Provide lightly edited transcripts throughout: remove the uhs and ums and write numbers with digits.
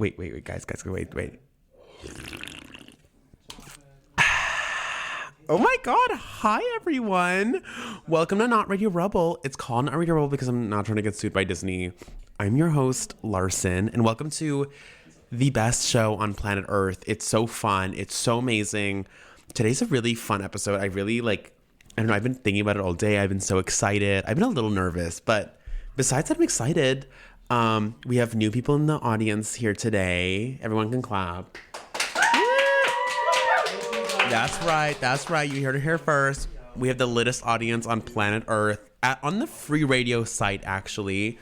Wait, guys, wait. Oh my God. Hi, everyone. Welcome to Not Radio Rebel. It's called Not Radio Rebel because I'm not trying to get sued by Disney. I'm your host, Larson, and welcome to the best show on planet Earth. It's so fun. It's so amazing. Today's a really fun episode. I don't know, I've been thinking about it all day. I've been so excited. I've been a little nervous, but besides that, I'm excited. We have new people in the audience here today. Everyone can clap. That's right. You heard it here first. We have the littest audience on planet Earth on the free radio site, actually.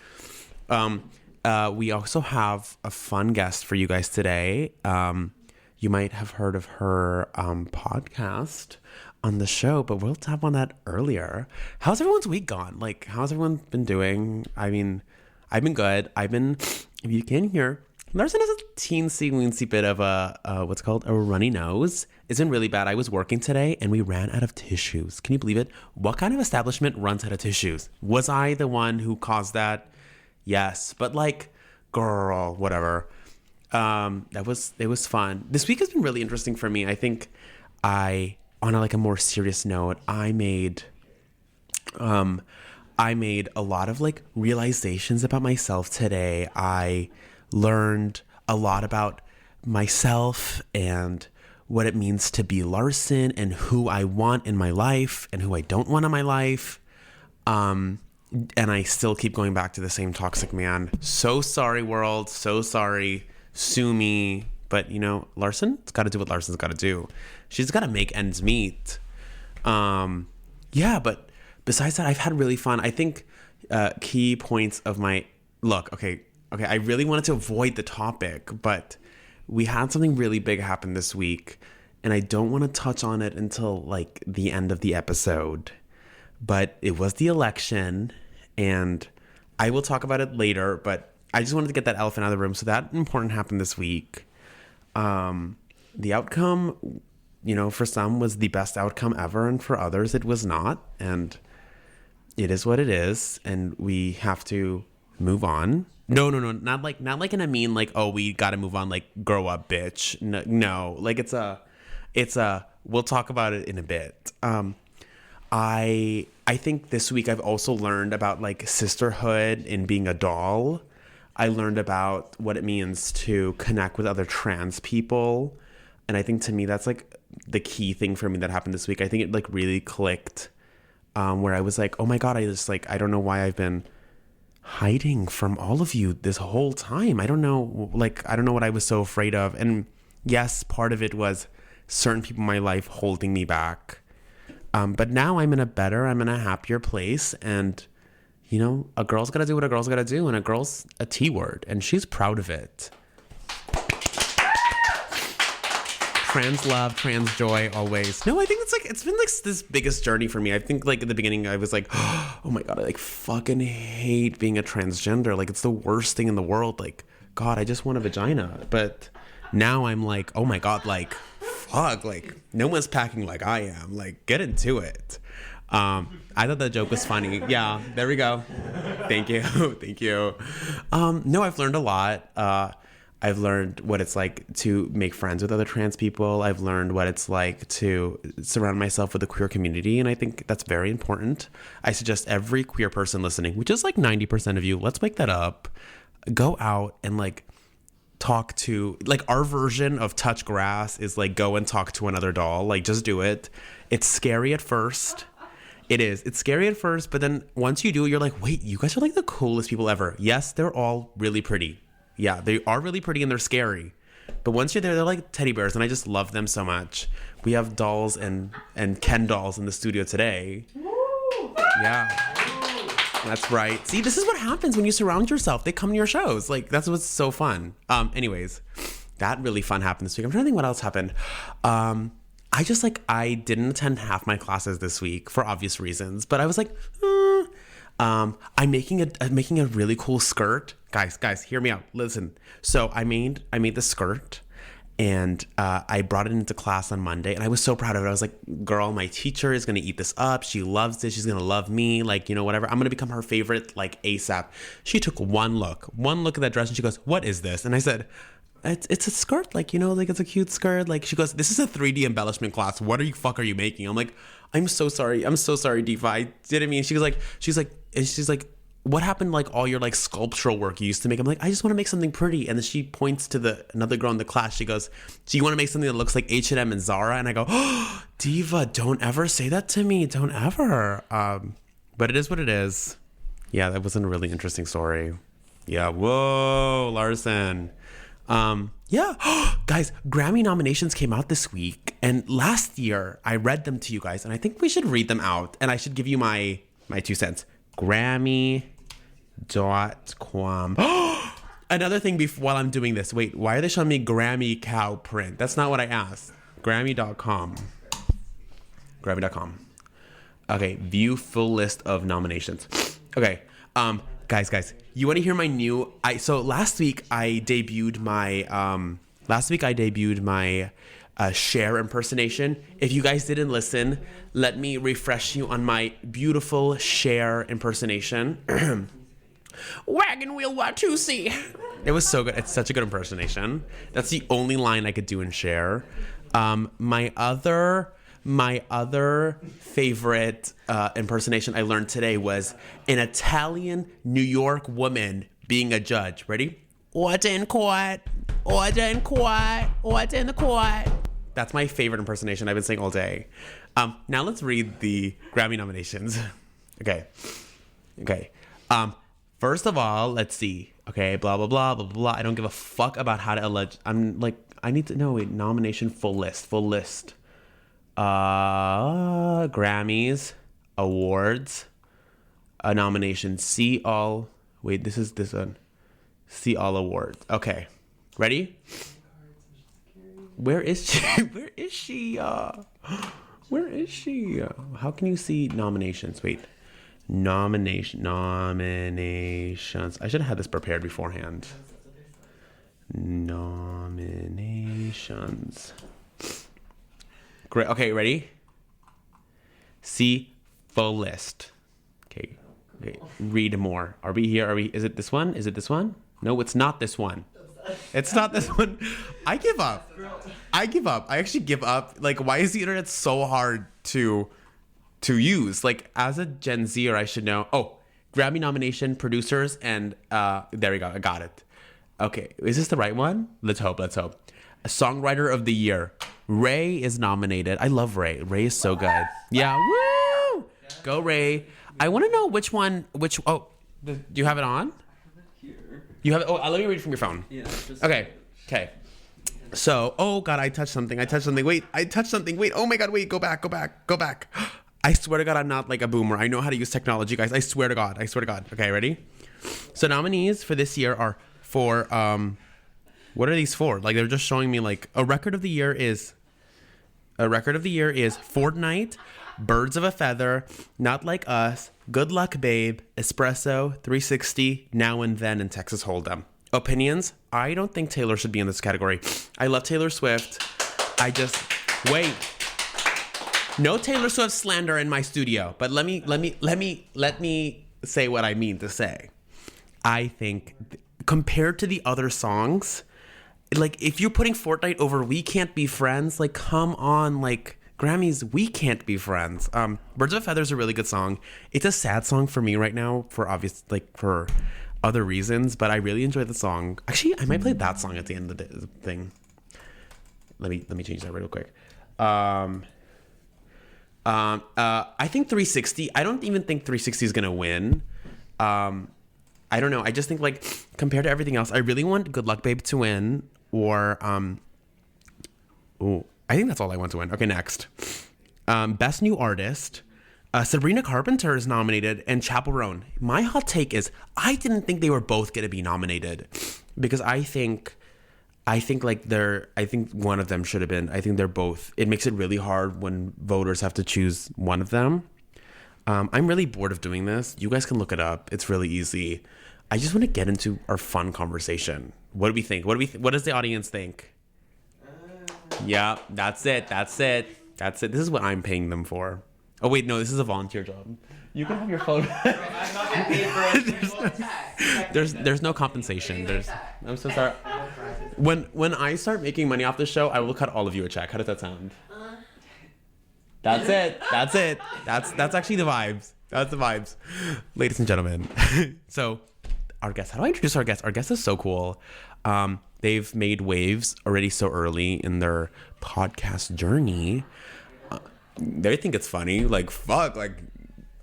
We also have a fun guest for you guys today. You might have heard of her podcast on the show, but we'll tap on that earlier. How's everyone's week gone? Like, how's everyone been doing? I mean, I've been good. If you can hear, Larson has a teensy-weensy bit of what's called a runny nose. It's been really bad. I was working today and we ran out of tissues. Can you believe it? What kind of establishment runs out of tissues? Was I the one who caused that? Yes. But like, girl, whatever. It was fun. This week has been really interesting for me. I think on a more serious note, I made a lot of like realizations about myself today. I learned a lot about myself and what it means to be Larson and who I want in my life and who I don't want in my life. And I still keep going back to the same toxic man. So sorry, world. So sorry. Sue me. But, Larson's got to do what Larson's got to do. She's got to make ends meet. But besides that, I've had really fun. I think key points of my... Look, okay, I really wanted to avoid the topic, but we had something really big happen this week, and I don't want to touch on it until, like, the end of the episode. But it was the election, and I will talk about it later, but I just wanted to get that elephant out of the room. So that important happened this week. The outcome, for some was the best outcome ever, and for others it was not. And it is what it is, and we have to move on. No, not like in a mean like, oh, we got to move on, like grow up, bitch. No, like it's a. We'll talk about it in a bit. I think this week I've also learned about like sisterhood and being a doll. I learned about what it means to connect with other trans people. And I think to me, that's like the key thing for me that happened this week. I think it like really clicked where I was like, oh my God, I don't know why I've been hiding from all of you this whole time. I don't know what I was so afraid of. And yes, part of it was certain people in my life holding me back. But now I'm in a happier place. And a girl's got to do what a girl's got to do, and a girl's a T-word, and she's proud of it. Trans love, trans joy, always. No, I think it's been like this biggest journey for me. I think like at the beginning I was like, oh my God, I like fucking hate being a transgender. Like it's the worst thing in the world. Like, God, I just want a vagina. But now I'm like, oh my God, like, fuck, like no one's packing like I am. Like, get into it. I thought that joke was funny. Yeah, there we go. Thank you. No, I've learned a lot. I've learned what it's like to make friends with other trans people. I've learned what it's like to surround myself with the queer community, and I think that's very important. I suggest every queer person listening, which is like 90% of you, let's make that up, go out and like talk to, like our version of touch grass is like go and talk to another doll. Like just do it. It's scary at first. It is. It's scary at first, but then once you do it, you're like, wait, you guys are like the coolest people ever. Yes, they're all really pretty. Yeah, they are really pretty and they're scary. But once you're there, they're like teddy bears, and I just love them so much. We have dolls and Ken dolls in the studio today. Yeah, that's right. See, this is what happens when you surround yourself. They come to your shows. Like, that's what's so fun. Anyways, that really fun happened this week. I'm trying to think what else happened. I didn't attend half my classes this week for obvious reasons, but I was like, I'm making a really cool skirt. Guys, hear me out. Listen. So I made the skirt, and I brought it into class on Monday, and I was so proud of it. I was like, girl, my teacher is going to eat this up. She loves this. She's going to love me. Like, whatever. I'm going to become her favorite, like ASAP. She took one look at that dress, and she goes, what is this? And I said, it's a skirt, like, like it's a cute skirt. Like she goes, this is a 3D embellishment class. What fuck are you making? I'm like, I'm so sorry, Diva. I didn't mean. She's like, what happened, like all your like sculptural work you used to make? I'm like, I just want to make something pretty. And then she points to another girl in the class. She goes, so you want to make something that looks like H&M and Zara? And I go, oh, Diva, don't ever say that to me. Don't ever. But it is what it is. Yeah, that wasn't a really interesting story. Yeah. Whoa, Larson. Yeah. Guys, Grammy nominations came out this week. And last year, I read them to you guys. And I think we should read them out. And I should give you my 2 cents. Grammy.com. Another thing while I'm doing this. Wait, why are they showing me Grammy cow print? That's not what I asked. Grammy.com. Grammy.com. Okay, view full list of nominations. Okay, guys, you want to hear my new? So last week I debuted my Cher impersonation. If you guys didn't listen, let me refresh you on my beautiful Cher impersonation. Wagon wheel Watusi. It was so good. It's such a good impersonation. That's the only line I could do in Cher. My other favorite impersonation I learned today was an Italian New York woman being a judge. Ready? Order in court. Order in court. Order in the court. That's my favorite impersonation I've been saying all day. Now let's read the Grammy nominations. Okay. First of all, let's see. Okay, blah, blah, blah, blah, blah. I don't give a fuck about how to allege. I'm like, I need to know. Wait, nomination full list. Grammys, awards, a nomination. See all. Wait, this one. See all awards. Okay, ready? Where is she? Where is she? Where is she? How can you see nominations? Wait, nominations. I should have had this prepared beforehand. Nominations. Great. Okay, ready? See full list. Okay. Read more. Are we here? Is it this one? No, it's not this one. It's not this one. I give up. I actually give up. Like, why is the internet so hard to use? Like, as a Gen Zer, I should know. Oh, Grammy nomination, producers, and there we go. I got it. Okay, is this the right one? Let's hope. A songwriter of the year. Ray is nominated. I love Ray. Ray is so good. Yeah, woo! Go Ray. I want to know which one. Oh, do you have it on? You have it. Oh, let me read it from your phone. Yeah. Okay. So, oh God, I touched something. Wait, I touched something. Wait, oh my God, wait, go back. I swear to God, I'm not like a boomer. I know how to use technology, guys. I swear to God. Okay, ready? So nominees for this year are for, what are these for? Like, they're just showing me like a record of the year is Fortnite, Birds of a Feather, Not Like Us, Good Luck Babe, Espresso, 360, Now and Then, and Texas Hold'em. Opinions? I don't think Taylor should be in this category. I love Taylor Swift. Wait. No Taylor Swift slander in my studio, but let me say what I mean to say. I think compared to the other songs, like if you're putting Fortnite over We Can't Be Friends, like come on, like Grammys, We Can't Be Friends. Birds of a Feather is a really good song. It's a sad song for me right now for other reasons, but I really enjoy the song. Actually, I might play that song at the end of the thing. Let me change that real quick. I think 360. I don't even think 360 is gonna win. I don't know. I just think like compared to everything else, I really want Good Luck Babe to win. Or I think that's all I want to win. Okay, next. Best New Artist. Sabrina Carpenter is nominated, and Chappell Roan. My hot take is I didn't think they were both going to be nominated because I think one of them should have been. I think they're both. It makes it really hard when voters have to choose one of them. I'm really bored of doing this. You guys can look it up. It's really easy. I just want to get into our fun conversation. What do we think? What does the audience think? Yeah, that's it. This is what I'm paying them for. Oh wait, no, this is a volunteer job. You can have your phone. I'm not getting paid for it. There's no compensation. I'm so sorry. When I start making money off the show, I will cut all of you a check. How does that sound? That's it. That's it. That's actually the vibes. That's the vibes. Ladies and gentlemen. So our guest, how do I introduce our guest? Our guest is so cool. They've made waves already so early in their podcast journey. They think it's funny. Like, fuck. Like,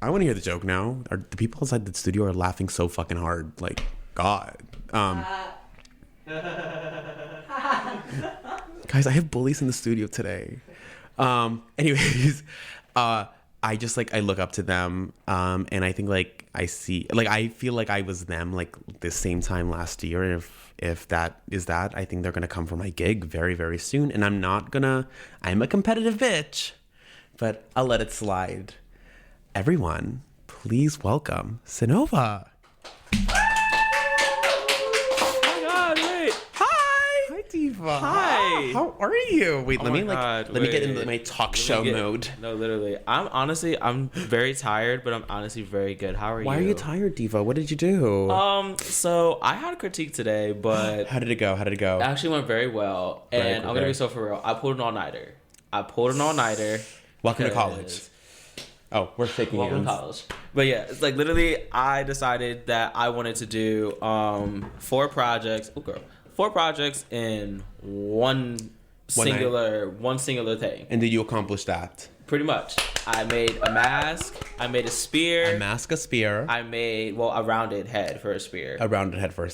I want to hear the joke now. The people inside the studio are laughing so fucking hard. Like, God. Guys, I have bullies in the studio today. Anyways, I just like, I look up to them, and I think like I see, like I feel like I was them like the same time last year. And if that is that, I think they're gonna come for my gig very, very soon. And I'm a competitive bitch, but I'll let it slide. Everyone, please welcome Sannosphere. Diva. Hi. How are you? Wait, let me get into my talk show mode. No, literally. I'm very tired, but I'm honestly very good. How are you? Why are you tired, Diva? What did you do? So I had a critique today, but How did it go? It actually went very well. And I'm gonna be so for real. I pulled an all-nighter. Welcome to college. Oh, we're shaking hands. Welcome to college. But yeah, it's like literally I decided that I wanted to do 4 projects. Oh girl. 4 projects in one singular thing. And did you accomplish that? Pretty much. I made a mask. I made a spear. A spear. I made, a rounded head for a spear.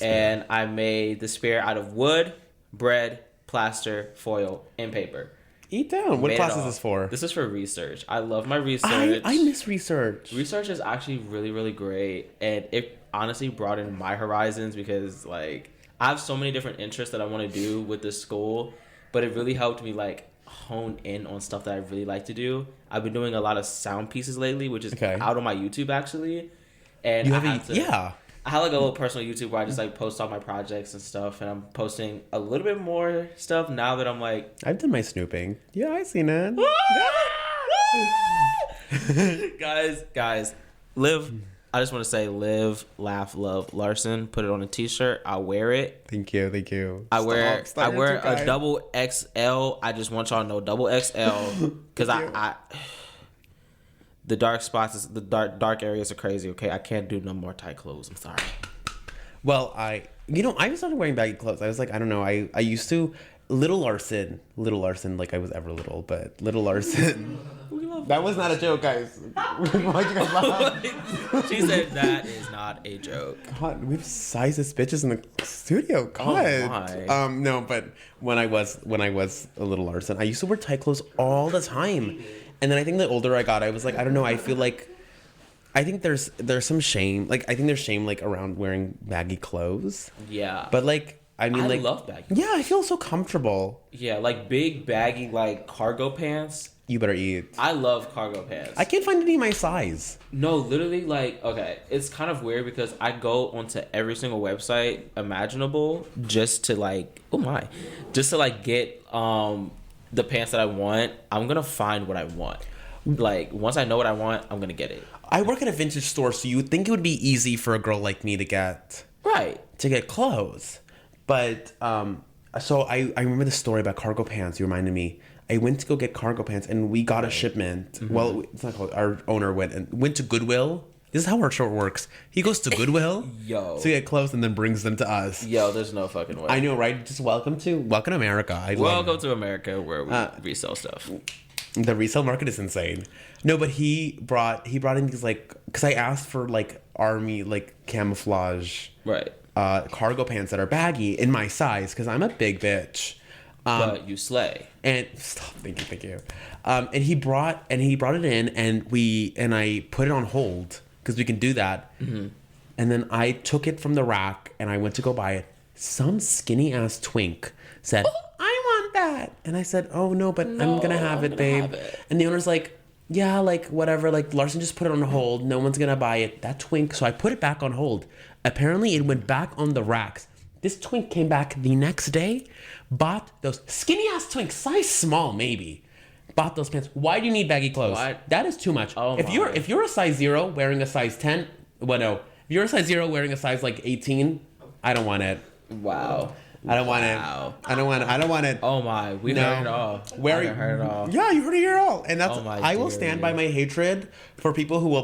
And I made the spear out of wood, bread, plaster, foil, and paper. Eat down. What class is this for? This is for research. I love my research. I miss research. Research is actually really, really great. And it honestly broadened my horizons because, like, I have so many different interests that I want to do with this school, but it really helped me like hone in on stuff that I really like to do. I've been doing a lot of sound pieces lately, which is out on my YouTube actually. And you I have like a little personal YouTube where I just like post all my projects and stuff, and I'm posting a little bit more stuff now that I'm like I've done my snooping. Yeah, I seen it. guys, live. I just want to say live, laugh, love Larson. Put it on a t-shirt. I'll wear it. Thank you. I wear a double XL. I just want y'all to know double XL because the dark spots, the dark areas are crazy. Okay, I can't do no more tight clothes. I'm sorry. Well, I started wearing baggy clothes. I was like, I don't know. I used to Little Larson, like I was ever little, but Little Larson. That was not a joke, guys. Why'd you guys laugh? She said that is not a joke. God, we have sizest bitches in the studio. God. Oh my. No, but when I was a Little Larson, I used to wear tight clothes all the time. And then I think the older I got, I was like, I don't know, I feel like there's some shame. Like I think there's shame like around wearing baggy clothes. Yeah. But like I love baggy. Yeah, I feel so comfortable. Yeah, like big baggy like cargo pants. You better eat. I love cargo pants. I can't find any my size. No, literally, like, okay, it's kind of weird because I go onto every single website imaginable just to like get the pants that I want. I'm gonna find what I want. Like once I know what I want, I'm gonna get it. I work at a vintage store, so you would think it would be easy for a girl like me to get clothes. But so I remember the story about cargo pants. You reminded me. I went to go get cargo pants, and we got a shipment. Mm-hmm. Well, it's not called. Our owner went to Goodwill. This is how our store works. He goes to Goodwill, to get clothes, and then brings them to us. There's no fucking way. I know, right? Just welcome to America. Welcome to America, where we resell stuff. The resale market is insane. No, but he brought in these like, because I asked for like army like camouflage cargo pants that are baggy in my size because I'm a big bitch. But you slay. And stop, thank you. And he brought it in, and I put it on hold because we can do that. Mm-hmm. And then I took it from the rack and I went to go buy it. Some skinny ass twink said, "I want that," and I said, "Oh no, but I'm gonna have it, babe." And the owner's like, "Yeah, like whatever. Like Larson just put it on hold. No one's gonna buy it. That twink." So I put it back on hold. Apparently, it went back on the racks. This twink came back the next day, bought those skinny ass twinks, size small maybe, bought those pants. Why do you need baggy clothes? What? That is too much. Oh if you're a size 0 wearing a size 10, if you're a size 0 wearing a size like 18, I don't want it. Wow. I don't want Wow. it. I don't want it. Oh my, we No. heard it all. Where I heard it all. Yeah, you heard it here all. And that's Oh my I will dear stand you. by my hatred for people who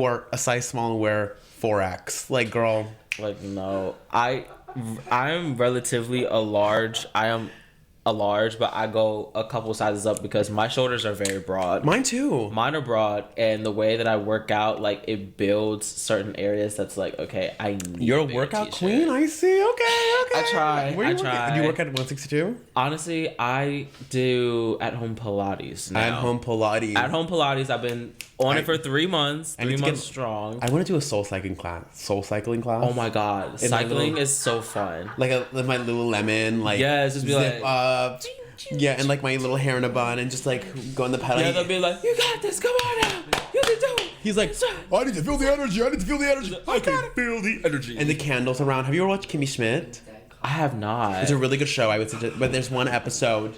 are a size small and wear 4X. Like, girl. Like, no, I'm relatively a large. I am a large, but I go a couple sizes up because my shoulders are very broad. Mine too. Mine are broad, and the way that I work out, like, it builds certain areas that's like, okay, I need You're a bigger workout t-shirt. queen? I see. Okay. I try. Where I you work at? try. Do you work at 162? Honestly, I do at-home Pilates now. At-home Pilates. At-home Pilates. I've been on it for 3 months. I need 3 to months get- strong. I want to do a soul cycling class. Oh my god, In my cycling little- is so fun. Like my Lululemon, like Yes, just be zip like- up. Yeah, and like my little hair in a bun, and just like go in the pedal. Yeah, they'll be like, you got this, come on now, you can do it. He's like, I need to feel the energy. I need to feel the energy. I can feel the energy. And the candles around. Have you ever watched Kimmy Schmidt? I have not. It's a really good show. I would suggest, but there's one episode.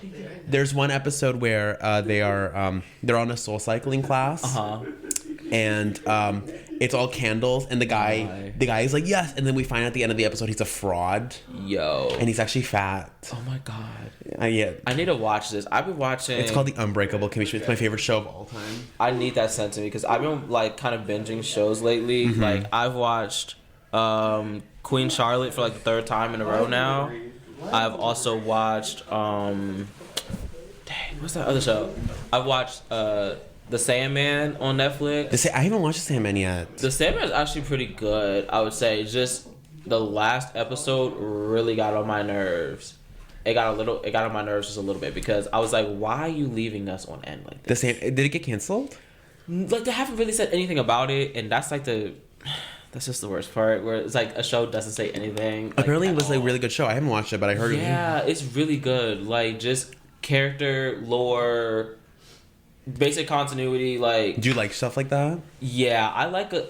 There's one episode where they're on a soul cycling class. And it's all candles, and the guy is like, yes, and then we find out at the end of the episode he's a fraud, Yo. and he's actually fat. Oh my god. Yeah, I need to watch this. I've been watching. it's called The Unbreakable Kimmy Schmidt. It's my favorite show of all time. I need that sent to me because I've been like kind of binging shows lately. Mm-hmm. Like I've watched Queen Charlotte for like the third time in a row now. I've also watched what's that other show? I've watched The Sandman on Netflix. I haven't watched The Sandman yet. The Sandman is actually pretty good, I would say. Just the last episode really got on my nerves. It got on my nerves just a little bit because I was like, why are you leaving us on end like this? Did it get canceled? Like, they haven't really said anything about it, and that's like that's just the worst part, where it's like a show doesn't say anything. Like, Apparently, it was at a all. really good show. I haven't watched it, but I heard it. Yeah, it's really good. Like, just character, lore, basic continuity, like... Do you like stuff like that? Yeah,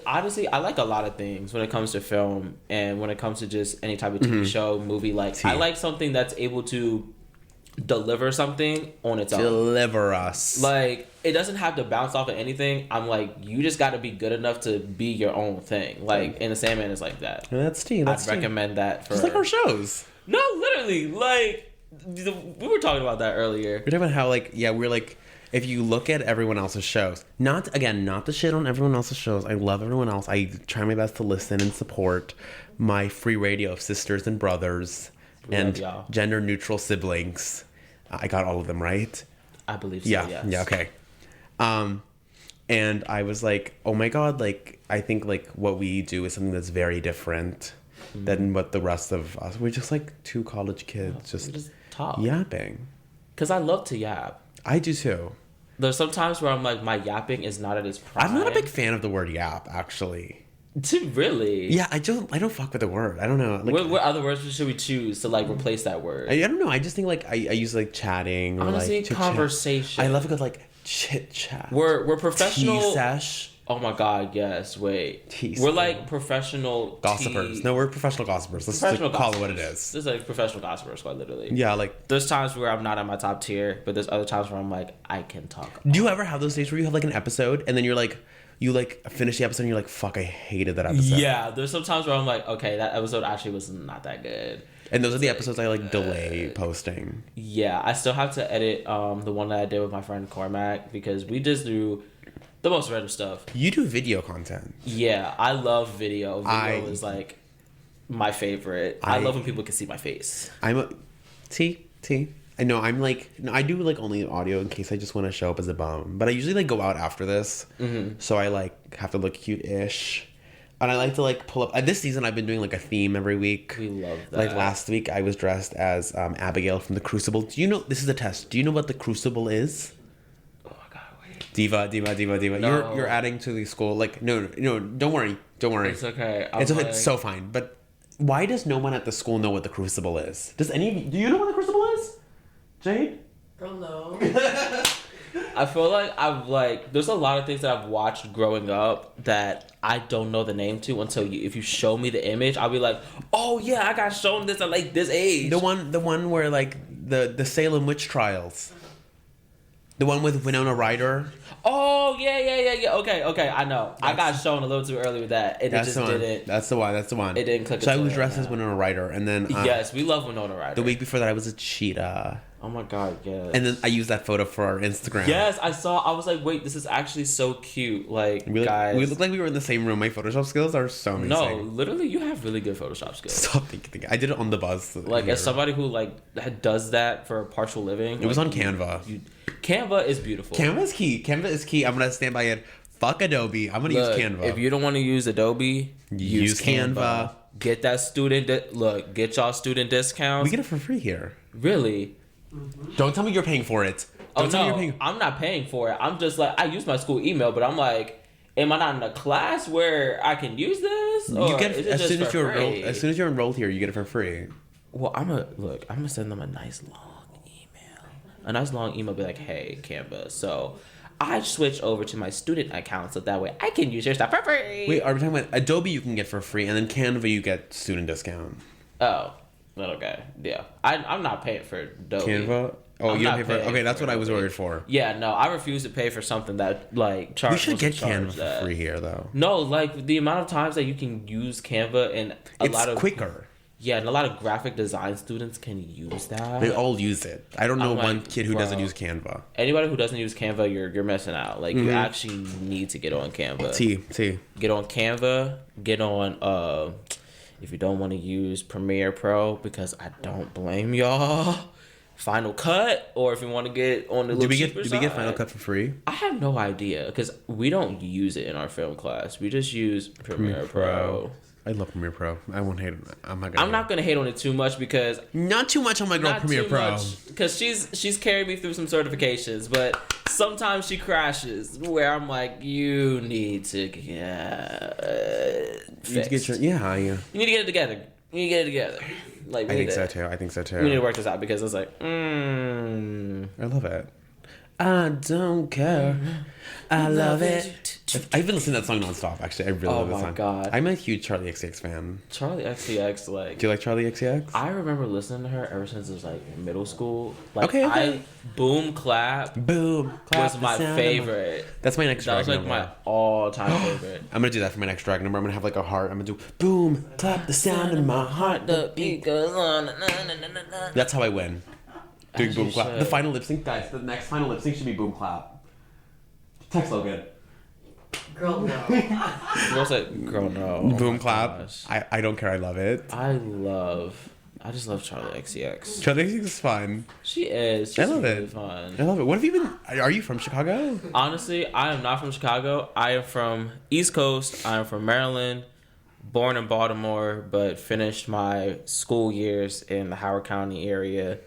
honestly, I like a lot of things when it comes to film and when it comes to just any type of TV show, movie. Like, I like something that's able to deliver something on its own. Deliver us. Like, it doesn't have to bounce off of anything. I'm like, you just got to be good enough to be your own thing. Like, and The Sandman is like that. That's tea. That's I'd recommend that for... Just like our shows. No, literally, like, we were talking about that earlier. We're talking about how, like, yeah, we're like, if you look at everyone else's shows, not the shit on everyone else's shows. I love everyone else. I try my best to listen and support my free radio of sisters and brothers and y'all. gender neutral siblings. I got all of them right. I believe so, Yeah. yes. Yeah. Okay. And I was like, oh my god, like I think like what we do is something that's very different than what the rest of us. We're just like two college kids Just talk. yapping. Because I love to yap. I do too. There's some times where I'm like, my yapping is not at its prime. I'm not a big fan of the word yap, actually. Really? Yeah, I don't fuck with the word. I don't know. Like, What other words should we choose to like replace that word? I don't know. I just think like I use like chatting or Honestly, like chit-chat. conversation. I love a good like chit chat. We're professional. Tea sesh. Oh my god, yes. Wait. Tea We're sesh. like professional Gossipers. tea- No, we're professional gossipers. Let's professional call it gossipers. what it is. This is like professional gossipers, quite literally. Yeah, like. There's times where I'm not at my top tier, but there's other times where I'm like, I can talk. Do you ever have those days where you have like an episode and then you're like, you like finish the episode and you're like, fuck, I hated that episode. Yeah, there's some times where I'm like, okay, that episode actually was not that good. And those are the episodes I like delay posting. Yeah, I still have to edit the one that I did with my friend Cormac because we just do the most random stuff. You do video content. Yeah, I love video. Video I- is like my favorite. I love when people can see my face. I'm a T. I know I'm like no, I do like only audio in case I just want to show up as a bum. But I usually like go out after this, so I like have to look cute-ish, and I like to like pull up. This season I've been doing like a theme every week. We love that. Like last week I was dressed as Abigail from The Crucible. Do you know this is a test? Do you know what The Crucible is? Oh my god, wait. Diva. No. You're adding to the school. Like no, don't worry. It's okay. It's like, so fine. But why does no one at the school know what The Crucible is? Does any of you, do you know what The Crucible is? Jade? Hello. I feel like there's a lot of things that I've watched growing up that I don't know the name to until if you show me the image, I'll be like, oh yeah, I got shown this at like this age. The one where like the Salem witch trials. The one with Winona Ryder. Oh yeah. Okay, I know. I got shown a little too early with that, and it just didn't. That's the one. It didn't click. So I was dressed as Winona Ryder, and then yes, we love Winona Ryder. The week before that, I was a cheetah. Oh my god, yes. And then I used that photo for our Instagram. Yes, I saw. I was like, wait, this is actually so cute. Like, guys, we look like we were in the same room. My Photoshop skills are so amazing. No, literally, you have really good Photoshop skills. Stop thinking. I did it on the bus. Like, as somebody who does that for a partial living, it was on Canva. Canva is beautiful. Canva is key. Canva is key. I'm gonna stand by it. Fuck Adobe. I'm gonna use Canva. If you don't want to use Adobe, use Canva. Get that get y'all student discounts. We get it for free here. Really? Mm-hmm. Don't tell me you're paying for it. I'm not paying for it. I'm just like, I use my school email, but I'm like, am I not in a class where I can use this? Or you get it as soon as you're enrolled here. You get it for free. Well, I'm gonna send them a nice long email. Be like, hey, Canva. So I switch over to my student account so that way I can use your stuff for free. Wait, are we talking about Adobe? You can get for free, and then Canva you get student discount. Oh. Okay, yeah. I'm not paying for Adobe. Canva? Oh, you don't pay for it? Okay, that's what I was worried for. Yeah, no, I refuse to pay for something that, charges. We should get Canva for free here, though. No, the amount of times that you can use Canva and it's quicker. Yeah, and a lot of graphic design students can use that. They all use it. I don't know one kid who doesn't use Canva. Anybody who doesn't use Canva, you're missing out. You actually need to get on Canva. T. Get on Canva. Get on, if you don't want to use Premiere Pro, because I don't blame y'all, Final Cut, or if you want to get on the do we get Final Cut for free? I have no idea, because we don't use it in our film class. We just use Premiere Pro. I love Premiere Pro. I won't hate it. I'm not gonna hate on it too much, because not too much on my girl Premiere Pro, because she's carried me through some certifications, but sometimes she crashes where I'm like, you need to get fixed. You need to get it together. I think so too. We need to work this out, because it's like, I love it. I don't care. I love it. I've been listening to that song nonstop. Actually, I really love that song. Oh my god, I'm a huge Charlie XCX fan. Charlie XCX, do you like Charlie XCX? I remember listening to her ever since it was middle school. Okay. Boom Clap was my favorite. That's my next track. That was my all-time favorite. I'm gonna do that for my next track number. I'm gonna have a heart. I'm gonna do boom clap, the sound in my heart, the beat goes on. That's how I win. Doing boom clap. The final lip sync, guys. The next final lip sync should be boom clap. Text Logan. Girl, no. Girl, no. Boom clap. I don't care. I love it. I just love Charlie XCX. Charlie XCX is fun. She is. She's I love really it. Fun. I love it. What have you been? Are you from Chicago? Honestly, I am not from Chicago. I am from East Coast. I am from Maryland. Born in Baltimore, but finished my school years in the Howard County area,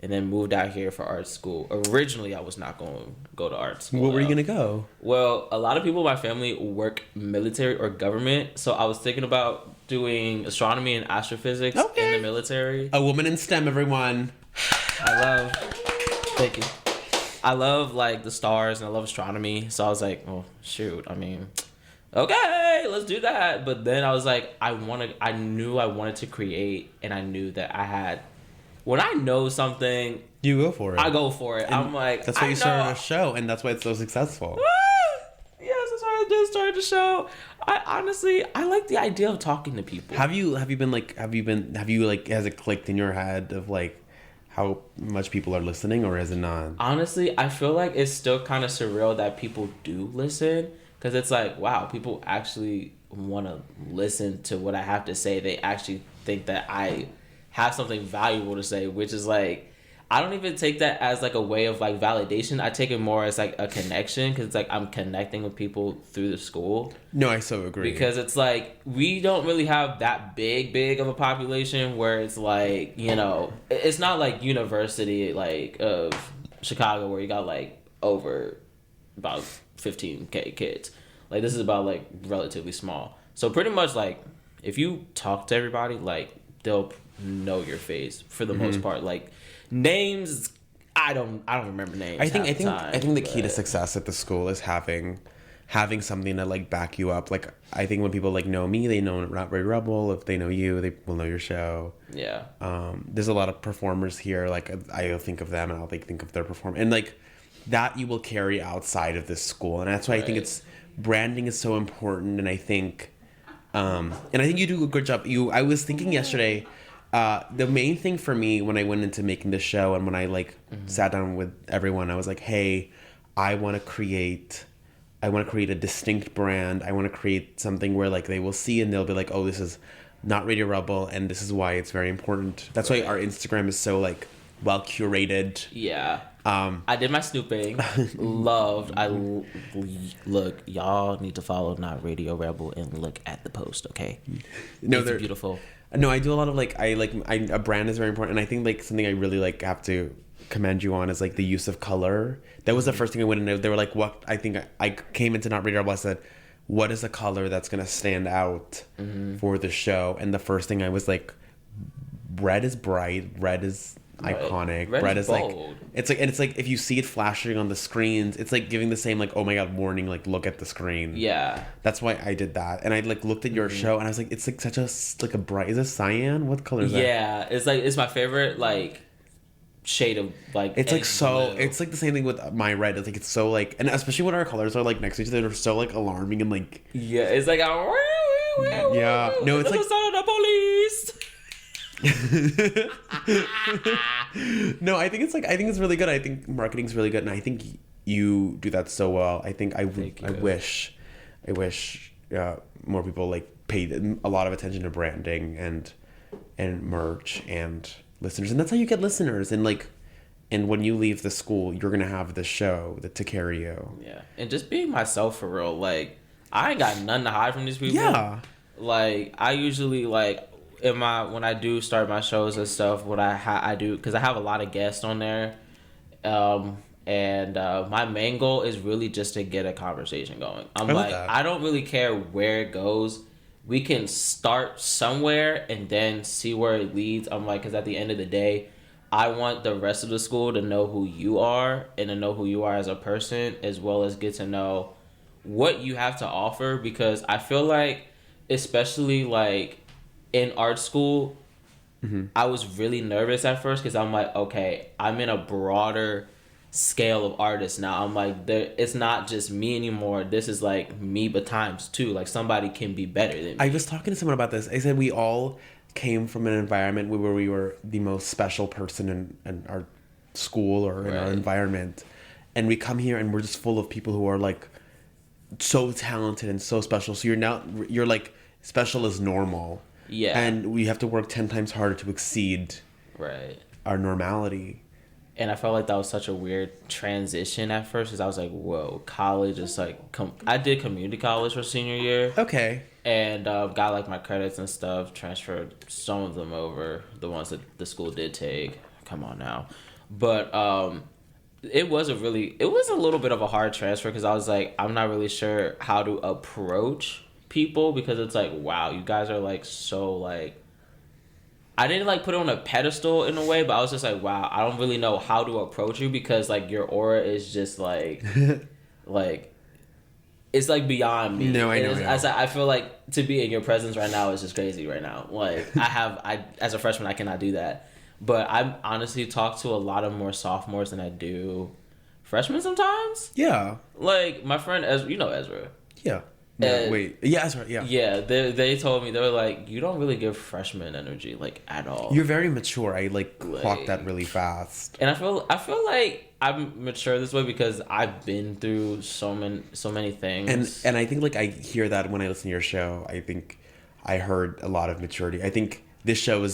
and then moved out here for art school. Originally, I was not going to go to art school. Where were you going to go? Well, a lot of people in my family work military or government, so I was thinking about doing astronomy and astrophysics in the military. A woman in STEM, everyone. Thank you. I love the stars, and I love astronomy, so I was like, oh, shoot, okay, let's do that. But then I was like, I knew I wanted to create, and I knew that when I know something, you go for it. I go for it. And I'm like, that's why you started a show, and that's why it's so successful. Yes, that's why I did start the show. I like the idea of talking to people. Has it clicked in your head of how much people are listening, or is it not? Honestly, I feel like it's still kind of surreal that people do listen, because it's wow, people actually want to listen to what I have to say. They actually think that I have something valuable to say, which is I don't even take that as a way of validation. I take it more as a connection, because it's I'm connecting with people through the school. No, I so agree. Because it's we don't really have that big of a population where it's it's not University of Chicago where you got over about 15K kids. This is about relatively small. So pretty much if you talk to everybody, they'll know your face for the most part. Names, I don't remember names. I think the key to success at the school is having something to back you up. I think when people know me, they know Ray Rebel. If they know you, they will know your show. Yeah. There's a lot of performers here. I'll think of them, and I'll think of their performance. And that you will carry outside of this school. And that's why I think it's branding is so important. And I think you do a good job. I was thinking yesterday, the main thing for me when I went into making this show and when I sat down with everyone, I was like, hey, I want to create a distinct brand. I want to create something where they will see and they'll be like, oh, this is not Radio Rebel, and this is why it's very important. That's why our Instagram is so well curated. Yeah. I did my snooping. Loved. Look, y'all need to follow Not Radio Rebel and look at the post, okay? No, they're beautiful. No, I do a lot of a brand is very important, and I think something I really have to commend you on is the use of color. That was the first thing I went into. They were like, what? I think I came into Not Radio Rebel. I said, what is a color that's gonna stand out for the show? And the first thing I was like, red is bright, red is iconic, red is bold. It's if you see it flashing on the screens, it's giving the same oh my god warning, look at the screen. Yeah, that's why I did that. And I looked at your show and I was like, it's such a bright, is it cyan? What color is that? Yeah, it's my favorite shade of it's so blue. It's the same thing with my red. It's so and especially when our colors are next to each other, they're so alarming and yeah, it's yeah, no, it's the sound of the police. No, I think it's really good. I think marketing's really good, and I think you do that so well. I think I wish more people paid a lot of attention to branding and merch and listeners, and that's how you get listeners. And when you leave the school, you're gonna have the show to carry you. Yeah, and just being myself for real. I ain't got nothing to hide from these people. Yeah. I usually when I do start my shows and stuff, what I do, because I have a lot of guests on there, and my main goal is really just to get a conversation going. I don't really care where it goes. We can start somewhere and then see where it leads. Because at the end of the day, I want the rest of the school to know who you are and to know who you are as a person, as well as get to know what you have to offer. Because I feel especially in art school, I was really nervous at first because I'm okay, I'm in a broader scale of artists now. It's not just me anymore. This is me but times two. Somebody can be better than me. I was talking to someone about this. I said we all came from an environment where we were the most special person in our school or in our environment, and we come here and we're just full of people who are so talented and so special. So you're special is normal. Yeah. And we have to work 10 times harder to exceed our normality. And I felt that was such a weird transition at first because I was whoa, college is I did community college for senior year. Okay. And got my credits and stuff, transferred some of them over, the ones that the school did take. Come on now. But it was a little bit of a hard transfer because I was I'm not really sure how to approach people because it's wow, you guys are so I didn't put it on a pedestal in a way, but I was just wow, I don't really know how to approach you because your aura is just it's beyond me. No, I know. I feel to be in your presence right now is just crazy right now. I as a freshman I cannot do that, but I honestly talk to a lot of more sophomores than I do freshmen sometimes. Yeah. My friend Ezra, Ezra. Yeah. No, wait. Yeah, that's right. Yeah. Yeah, they told me, they were you don't really give freshman energy at all. You're very mature. I clocked that really fast. And I feel I'm mature this way because I've been through so many things. And I think I hear that when I listen to your show. I think I heard a lot of maturity. I think this show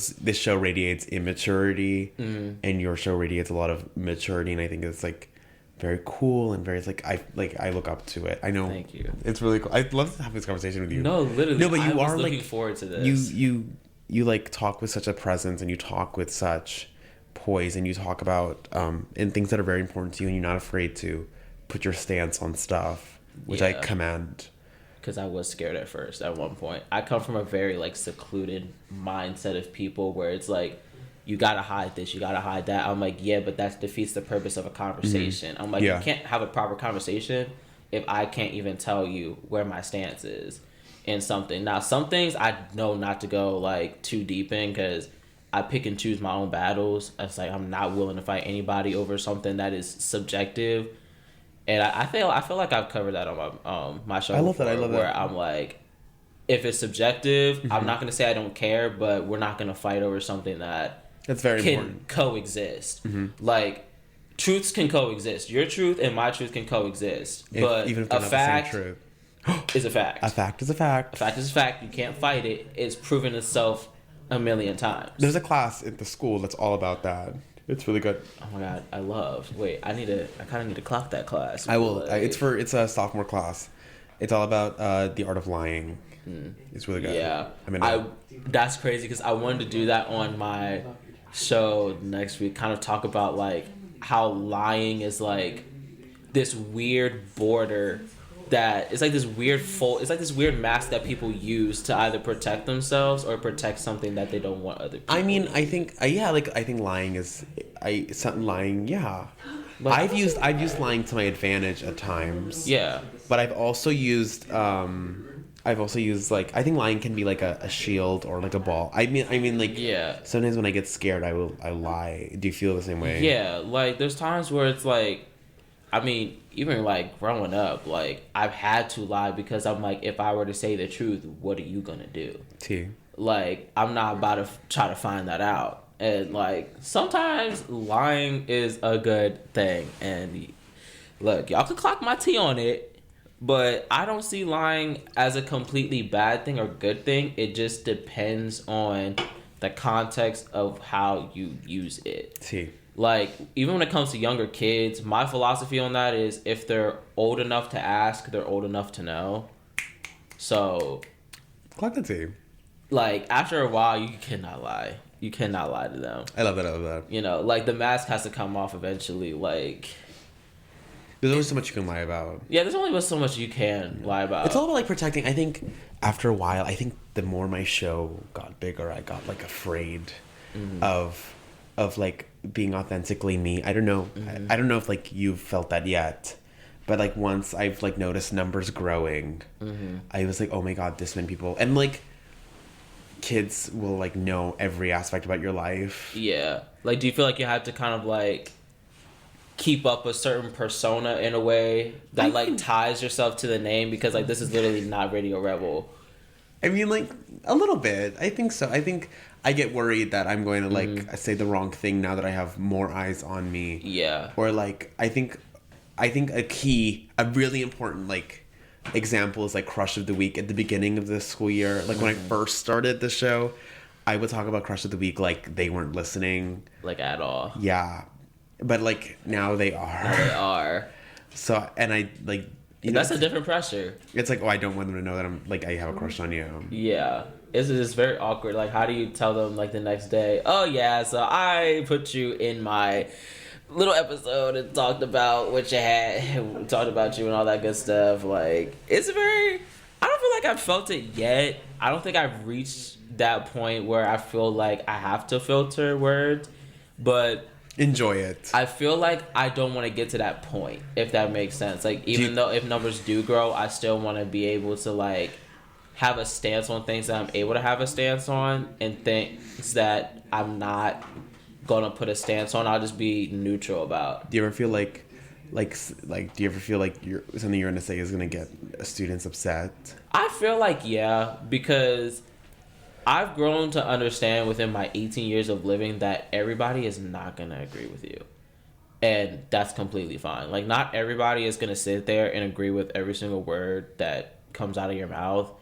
radiates immaturity, and your show radiates a lot of maturity. And I think it's very cool and very I look up to it. I know. Thank you. It's really cool. I'd love to have this conversation with you. No, literally. No, but you I was are looking forward to this. You talk with such a presence and you talk with such poise and you talk about and things that are very important to you and you're not afraid to put your stance on stuff, which I commend. Because I was scared at first at one point. I come from a very secluded mindset of people where it's you gotta hide this, you gotta hide that. I'm yeah, but that defeats the purpose of a conversation. I'm you can't have a proper conversation if I can't even tell you where my stance is in something. Now, some things I know not to go too deep in because I pick and choose my own battles. It's like I'm not willing to fight anybody over something that is subjective. And I feel like I've covered that on my show. I love that. Where I'm like, if it's subjective, I'm not gonna say I don't care, but we're not gonna fight over something that's very can important. Coexist. Like, truths can coexist. Your truth and my truth can coexist. But even if they're a not fact the same truth. is a fact. A fact is a fact. A fact is a fact. You can't fight it. It's proven itself a million times. There's a class at the school that's all about that. It's really good. Oh my god, I love. Wait, I kind of need to clock that class. I will. Like, It's a sophomore class. It's all about the art of lying. It's really good. Yeah, I mean, that's crazy because I wanted to do that on my show next week. Kind of talk about like how lying is like this weird border that it's like this weird it's like this weird mask that people use to either protect themselves or protect something that they don't want other people. I mean, I think I think lying is lying. Yeah, Like, I've used lying to my advantage at times. Yeah, But I've also used like, I think lying can be like a shield or like a ball. I mean like, yeah. sometimes when I get scared, I lie. Do you feel the same way? Yeah, like there's times where it's like, I mean, even like growing up, like I've had to lie because I'm like, if I were to say the truth, what are you gonna do? T. Like, I'm not about to try to find that out. And like sometimes lying is a good thing. And look, y'all can clock my T on it, but I don't see lying as a completely bad thing or good thing. It just depends on the context of how you use it. T. Like, even when it comes to younger kids, my philosophy on that is if they're old enough to ask, they're old enough to know. So, Clock the T. like, after a while, you cannot lie. You cannot lie to them. I love that. You know, like, the mask has to come off eventually. Like, There's only so much you can lie about. yeah, there's only so much you can lie about. It's all about like protecting. I think after a while, I think the more my show got bigger, I got like afraid of like being authentically me. I don't know. I don't know if like you've felt that yet, but like once I've like noticed numbers growing, I was like, oh my god, this many people, and like kids will like know every aspect about your life. Yeah. Like, do you feel like you have to kind of, like, keep up a certain persona in a way that, like, ties yourself to the name? Because, like, this is literally not Radio Rebel. I mean, like, a little bit. I think so. I think I get worried that I'm going to, like, say the wrong thing now that I have more eyes on me. Yeah. Or, like, I think a really important, like, example is, like, Crush of the Week at the beginning of the school year. Like, when I first started the show, I would talk about Crush of the Week like they weren't listening. Like, at all. Yeah. But, like, now they are. Now they are. So, and I, like... That's a different pressure. It's like, oh, I don't want them to know that I'm, like, I have a crush on you. Yeah. It's very awkward. Like, how do you tell them, like, the next day, oh, yeah, so I put you in my little episode and talked about what you had, talked about you and all that good stuff. Like, it's very... I don't feel like I've felt it yet. I don't think I've reached that point where I feel like I have to filter words, but... Enjoy it. I feel like I don't want to get to that point, if that makes sense. Like, even though if numbers do grow, I still want to be able to, like, have a stance on things that I'm able to have a stance on, and things that I'm not going to put a stance on, I'll just be neutral about. Do you ever feel like do you ever feel like something you're going to say is going to get students upset? I feel like, yeah, because I've grown to understand within my 18 years of living that everybody is not going to agree with you. And that's completely fine. Like, not everybody is going to sit there and agree with every single word that comes out of your mouth.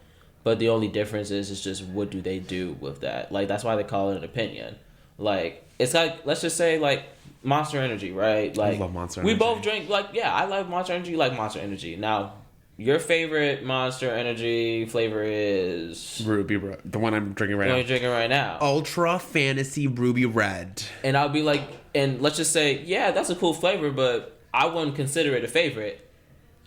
But the only difference is just what do they do with that? Like, that's why they call it an opinion. Like, it's like, let's just say, like, Monster Energy, right? Like, I love Monster we Energy. both drink, like, yeah, I love Monster Energy, you like Monster Energy. Now, your favorite Monster Energy flavor is... Ruby Red. The one I'm drinking right what now. you're drinking right now. Ultra Fantasy Ruby Red. And I'll be like, and let's just say, yeah, that's a cool flavor, but I wouldn't consider it a favorite.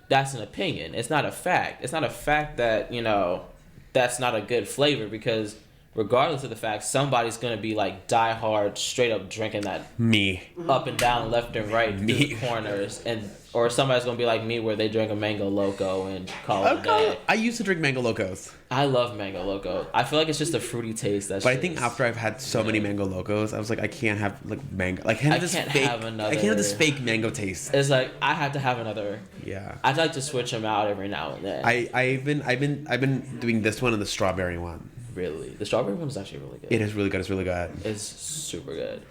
That's an opinion. It's not a fact. It's not a fact that, you know, that's not a good flavor, because regardless of the fact somebody's gonna be like die hard, straight up drinking that Me. up and down, left and right, through the corners, or somebody's gonna be like me, where they drink a Mango Loco and call it a day. I used to drink Mango Locos. I love Mango Loco. I feel like it's just a fruity taste. But I think after I've had so many Mango Locos, I was like, I can't have like mango. Like, I can't have this fake mango taste. It's like I have to have another. Yeah. I'd like to switch them out every now and then. I've been doing this one and the strawberry one. Really, the strawberry one is actually really good. It is really good. It's really good. It's super good.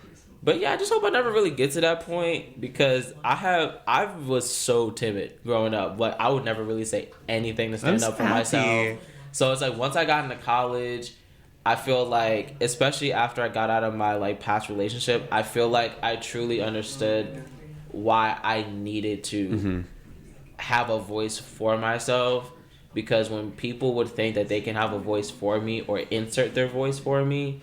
But yeah, I just hope I never really get to that point, because I was so timid growing up. Like, I would never really say anything to stand up for myself. So it's like once I got into college, I feel like, especially after I got out of my like past relationship, I feel like I truly understood why I needed to have a voice for myself. Because when people would think that they can have a voice for me or insert their voice for me,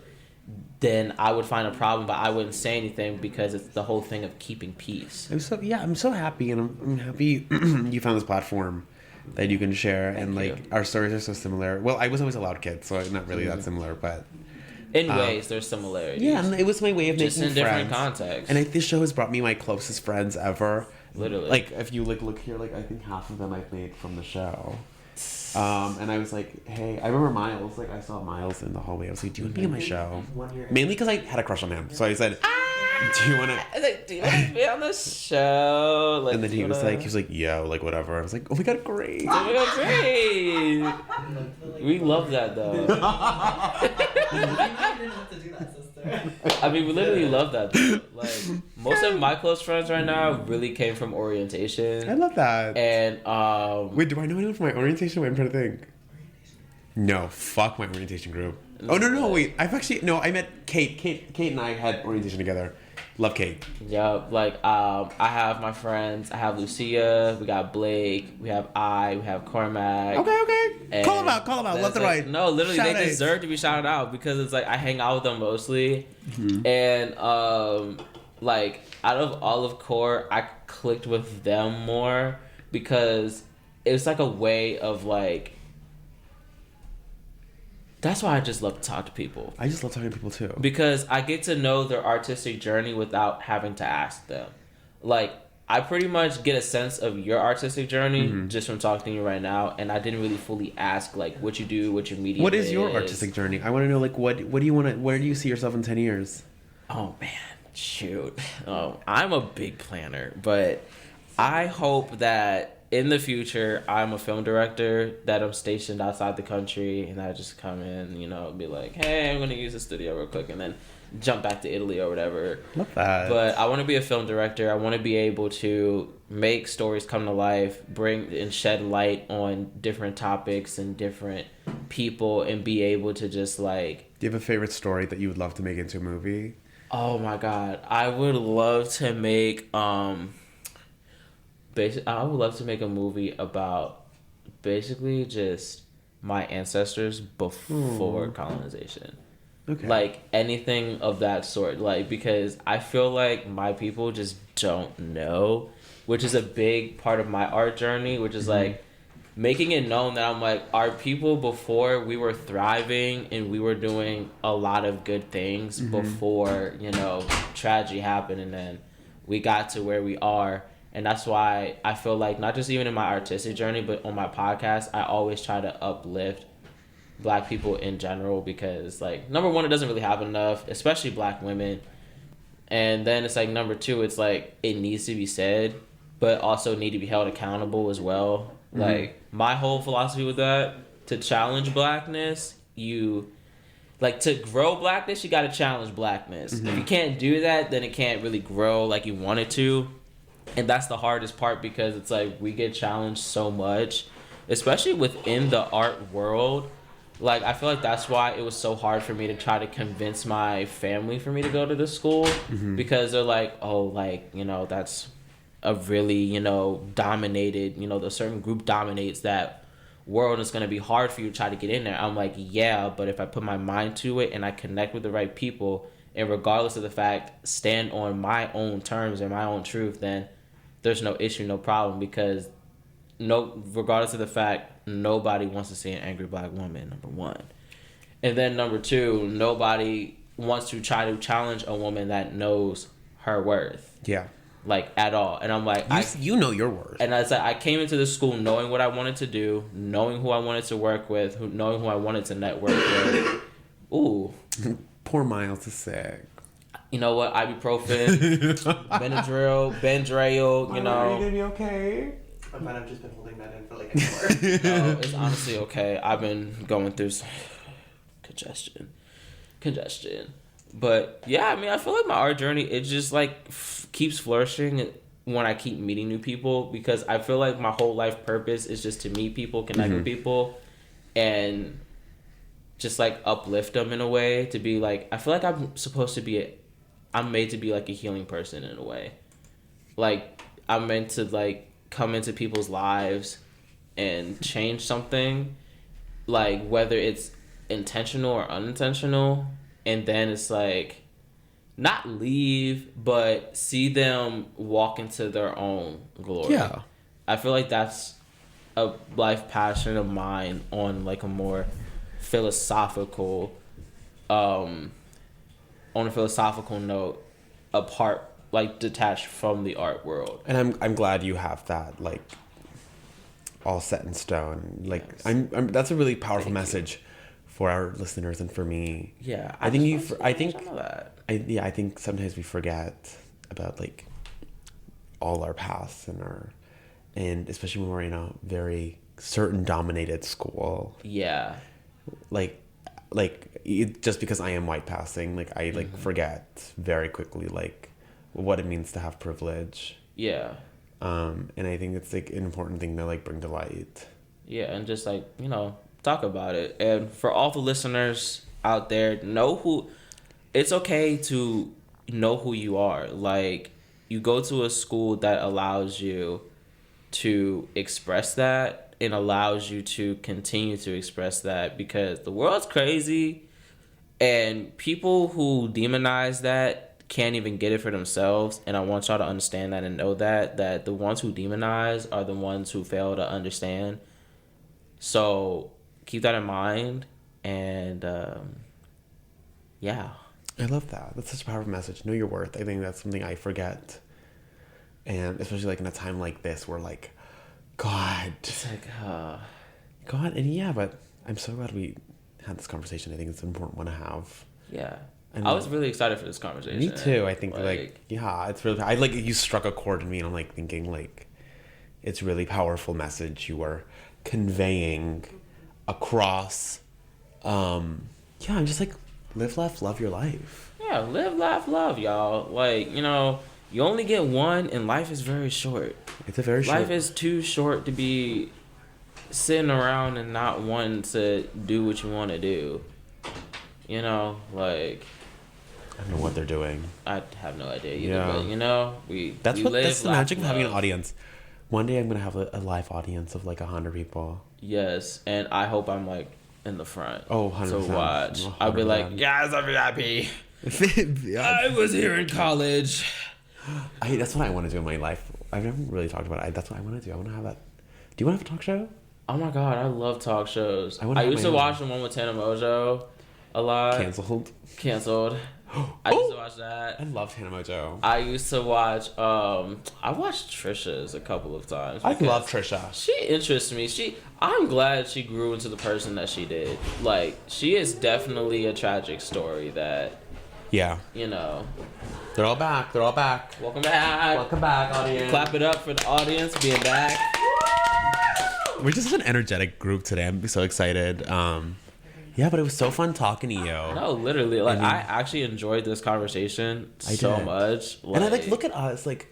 then I would find a problem, but I wouldn't say anything, because it's the whole thing of keeping peace. I'm so happy, and I'm happy you found this platform that you can share. Thank and like you. our stories are so similar. Well, I was always a loud kid, so not really that similar, but In ways, there's similarities. yeah, and it was my way of Just making in different friends. contexts. And this show has brought me my closest friends ever. Literally. Like, if you like look here, like I think half of them I've made from the show. And I was like, hey, I remember Miles. Like, I saw Miles in the hallway. I was like, do you want to be in my show? Mainly because I had a crush on him. So I said, do you want to? Like, do you want to be on the show? Like, And then he was like, yo, like whatever. I was like, oh my god, great. oh my god, great. We love that though. I mean, we literally love that though. Like, most of my close friends right now really came from orientation. I love that. And wait, do I know anyone from my orientation? Wait, I'm trying to think. No, fuck my orientation group. Oh no, wait. I met Kate. Kate and I had orientation together. Love Kate. yeah, like I have my friends. I have Lucia. We got Blake. We have Cormac. Okay. And Call them out. Left and right. No, literally, Shout they out. deserve to be shouted out, because it's like I hang out with them mostly, and like out of all of core, I clicked with them more, because it's like a way of like. That's why I just love to talk to people. I just love talking to people too. Because I get to know their artistic journey without having to ask them. Like, I pretty much get a sense of your artistic journey just from talking to you right now, and I didn't really fully ask like what you do, what your media. What is your artistic journey? I want to know, like, what do you want to? Where do you see yourself in 10 years? Oh man, shoot. Oh, I'm a big planner, but I hope that in the future I'm a film director, that I'm stationed outside the country, and I just come in, be like, hey, I'm gonna use the studio real quick, and then jump back to Italy or whatever. Love that. But I want to be a film director. I want to be able to make stories come to life, bring and shed light on different topics and different people, and be able to just like. Do you have a favorite story that you would love to make into a movie? Oh my god, I would love to make I would love to make a movie about basically just my ancestors before colonization. Okay. Like anything of that sort. Like, because I feel like my people just don't know, which is a big part of my art journey, which is like making it known that I'm like, our people before we were thriving and we were doing a lot of good things before, tragedy happened, and then we got to where we are. And that's why I feel like, not just even in my artistic journey, but on my podcast, I always try to uplift Black people in general, because like, number one, it doesn't really happen enough, especially Black women. And then it's like, number two, it's like, it needs to be said, but also need to be held accountable as well. Like, my whole philosophy with that, to challenge Blackness, to grow Blackness, you got to challenge Blackness. If you can't do that, then it can't really grow like you want it to. And that's the hardest part, because it's like we get challenged so much, especially within the art world. Like, I feel like that's why it was so hard for me to try to convince my family for me to go to this school, because they're like, oh, like, that's a really, dominated, the certain group dominates that world. It's going to be hard for you to try to get in there. I'm like, yeah, but if I put my mind to it and I connect with the right people, and regardless of the fact, stand on my own terms and my own truth, then there's no issue, no problem, because regardless of the fact, nobody wants to see an angry Black woman, number one. And then number two, nobody wants to try to challenge a woman that knows her worth. Yeah. Like, at all. And I'm like, You know your worth. And I said, I came into this school knowing what I wanted to do, knowing who I wanted to work with, knowing who I wanted to network with. Ooh. Poor Miles is sick. You know what? Ibuprofen, Benadryl, you know. Are you going to be okay? I'm fine. I've just been holding that in for like an hour. No, it's honestly okay. I've been going through some congestion. But yeah, I mean, I feel like my art journey, it just like keeps flourishing when I keep meeting new people, because I feel like my whole life purpose is just to meet people, connect with people, and just like uplift them in a way, to be like, I feel like I'm made to be like a healing person in a way. Like, I'm meant to like come into people's lives and change something, like whether it's intentional or unintentional, and then it's like not leave, but see them walk into their own glory. Yeah. I feel like that's a life passion of mine on like a more philosophical on a philosophical note, apart, like detached from the art world. And I'm glad you have that, like, all set in stone. Like, yes. I'm that's a really powerful message for our listeners and for me. Yeah, I think sometimes we forget about like all our paths and especially when we're in a very certain dominated school. Yeah. Just because I am white passing, like I like forget very quickly like what it means to have privilege. Yeah. And I think it's like an important thing to like bring to light. Yeah, and just like, you know, talk about it. And for all the listeners out there, it's okay to know who you are. Like, you go to a school that allows you to express that and allows you to continue to express that, because the world's crazy and people who demonize that can't even get it for themselves. And I want y'all to understand that and know that the ones who demonize are the ones who fail to understand. So keep that in mind. And yeah. I love that. That's such a powerful message. Know your worth. I think that's something I forget. And especially like in a time like this where like, God. It's like, God. And yeah, but I'm so glad we had this conversation. I think it's an important one to have. Yeah. I was really excited for this conversation. Me too. I think like yeah, it's really, I like, you struck a chord in me, and I'm like thinking like, it's really powerful message you are conveying across. I'm just like, live, laugh, love your life. Yeah, live, laugh, love, y'all. Like, you know, you only get one, and life is very short. It's a very short. Life is too short to be sitting around and not wanting to do what you want to do. You know, like, I don't know what they're doing. I have no idea either, but you know, that's the magic of having an love. Audience. One day I'm gonna have a live audience of like 100 people. Yes, and I hope I'm like in the front. Oh, 100%. To watch. 100%. I'll be like, guys, I'm happy. I was here in college. That's what I want to do in my life. I've never really talked about it. That's what I want to do. I want to have that. Do you want to have a talk show? Oh my god, I love talk shows. I used to watch the one with Tana Mojo a lot. Canceled. I used to watch that. I love Tana Mojo. I used to watch. I watched Trisha's a couple of times. I love Trisha. She interests me. I'm glad she grew into the person that she did. Like, she is definitely a tragic story that. Yeah. You know. They're all back. Welcome back, audience. Clap it up for the audience being back. We're just an energetic group today. I'm so excited. Yeah, but it was so fun talking to you. No, literally. Like, I actually enjoyed this conversation so much. Like, and I like, look at us. Like,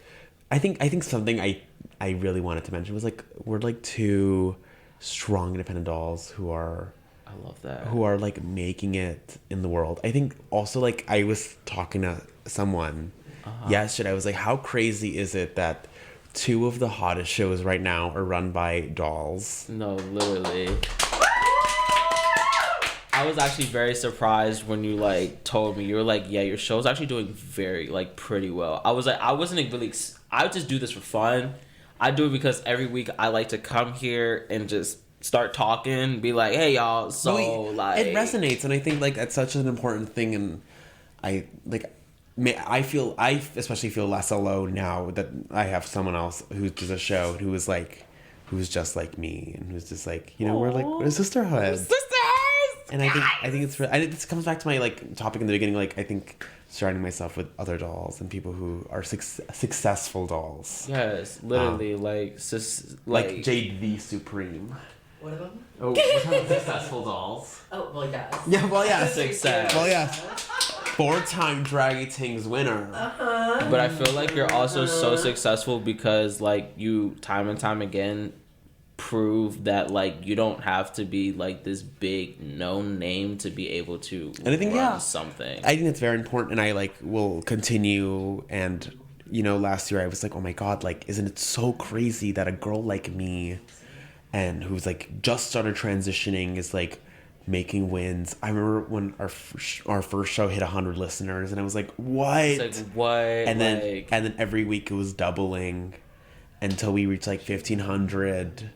I think something I really wanted to mention was like, we're like two strong, independent dolls who are. I love that. Who are like making it in the world. I think also like I was talking to someone yesterday. I was like, how crazy is it that two of the hottest shows right now are run by dolls? No, literally. I was actually very surprised when you like told me. You were like, yeah, your show's actually doing very like pretty well. I was like, I wasn't really, I would just do this for fun. I do it because every week I like to come here and just start talking, be like, hey y'all, so like it resonates, and I think like that's such an important thing, and I especially feel less alone now that I have someone else who does a show who's just like me, and who's just like, we're sisterhood. sisters. And I think it's really, this comes back to my like topic in the beginning. Like I think surrounding myself with other dolls and people who are successful dolls. Yes, literally like Jade the Supreme. What about them? Oh, what kind of successful dolls? Oh, well, yes. Yeah, well, yeah, Success. Well, yes. 4-time Draggy Tings winner. But I feel like you're also so successful because like you time and time again prove that like you don't have to be like this big known name to be able to and I think run something. I think it's very important, and I like will continue. And last year I was like, oh my god, like isn't it so crazy that a girl like me, and who's like just started transitioning, is like making wins. I remember when our first show hit 100 listeners, and I was like, what? It's like what? And then every week it was doubling until we reached like 1,500.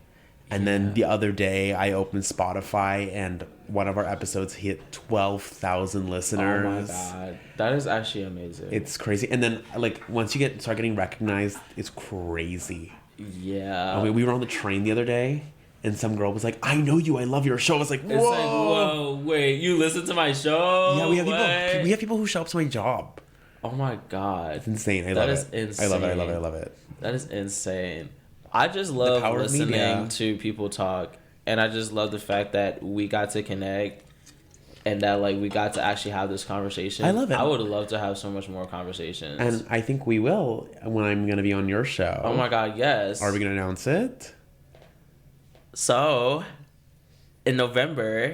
And then the other day I opened Spotify and one of our episodes hit 12,000 listeners. Oh my god, that is actually amazing. It's crazy. And then like once you start getting recognized, it's crazy. Yeah. I mean, we were on the train the other day, and some girl was like, "I know you. I love your show." I was like, "Whoa, it's like, whoa, wait, you listen to my show?" Yeah, we have people who show up to my job. Oh my god, It's insane. I that love is it. insane. I love it. That is insane. I just love power of media. listening to people talk, and I just love the fact that we got to connect, and that like we got to actually have this conversation. I love it. I would love to have so much more conversations. And I think we will when I'm going to be on your show. Oh my god, yes. Are we going to announce it? So, in November,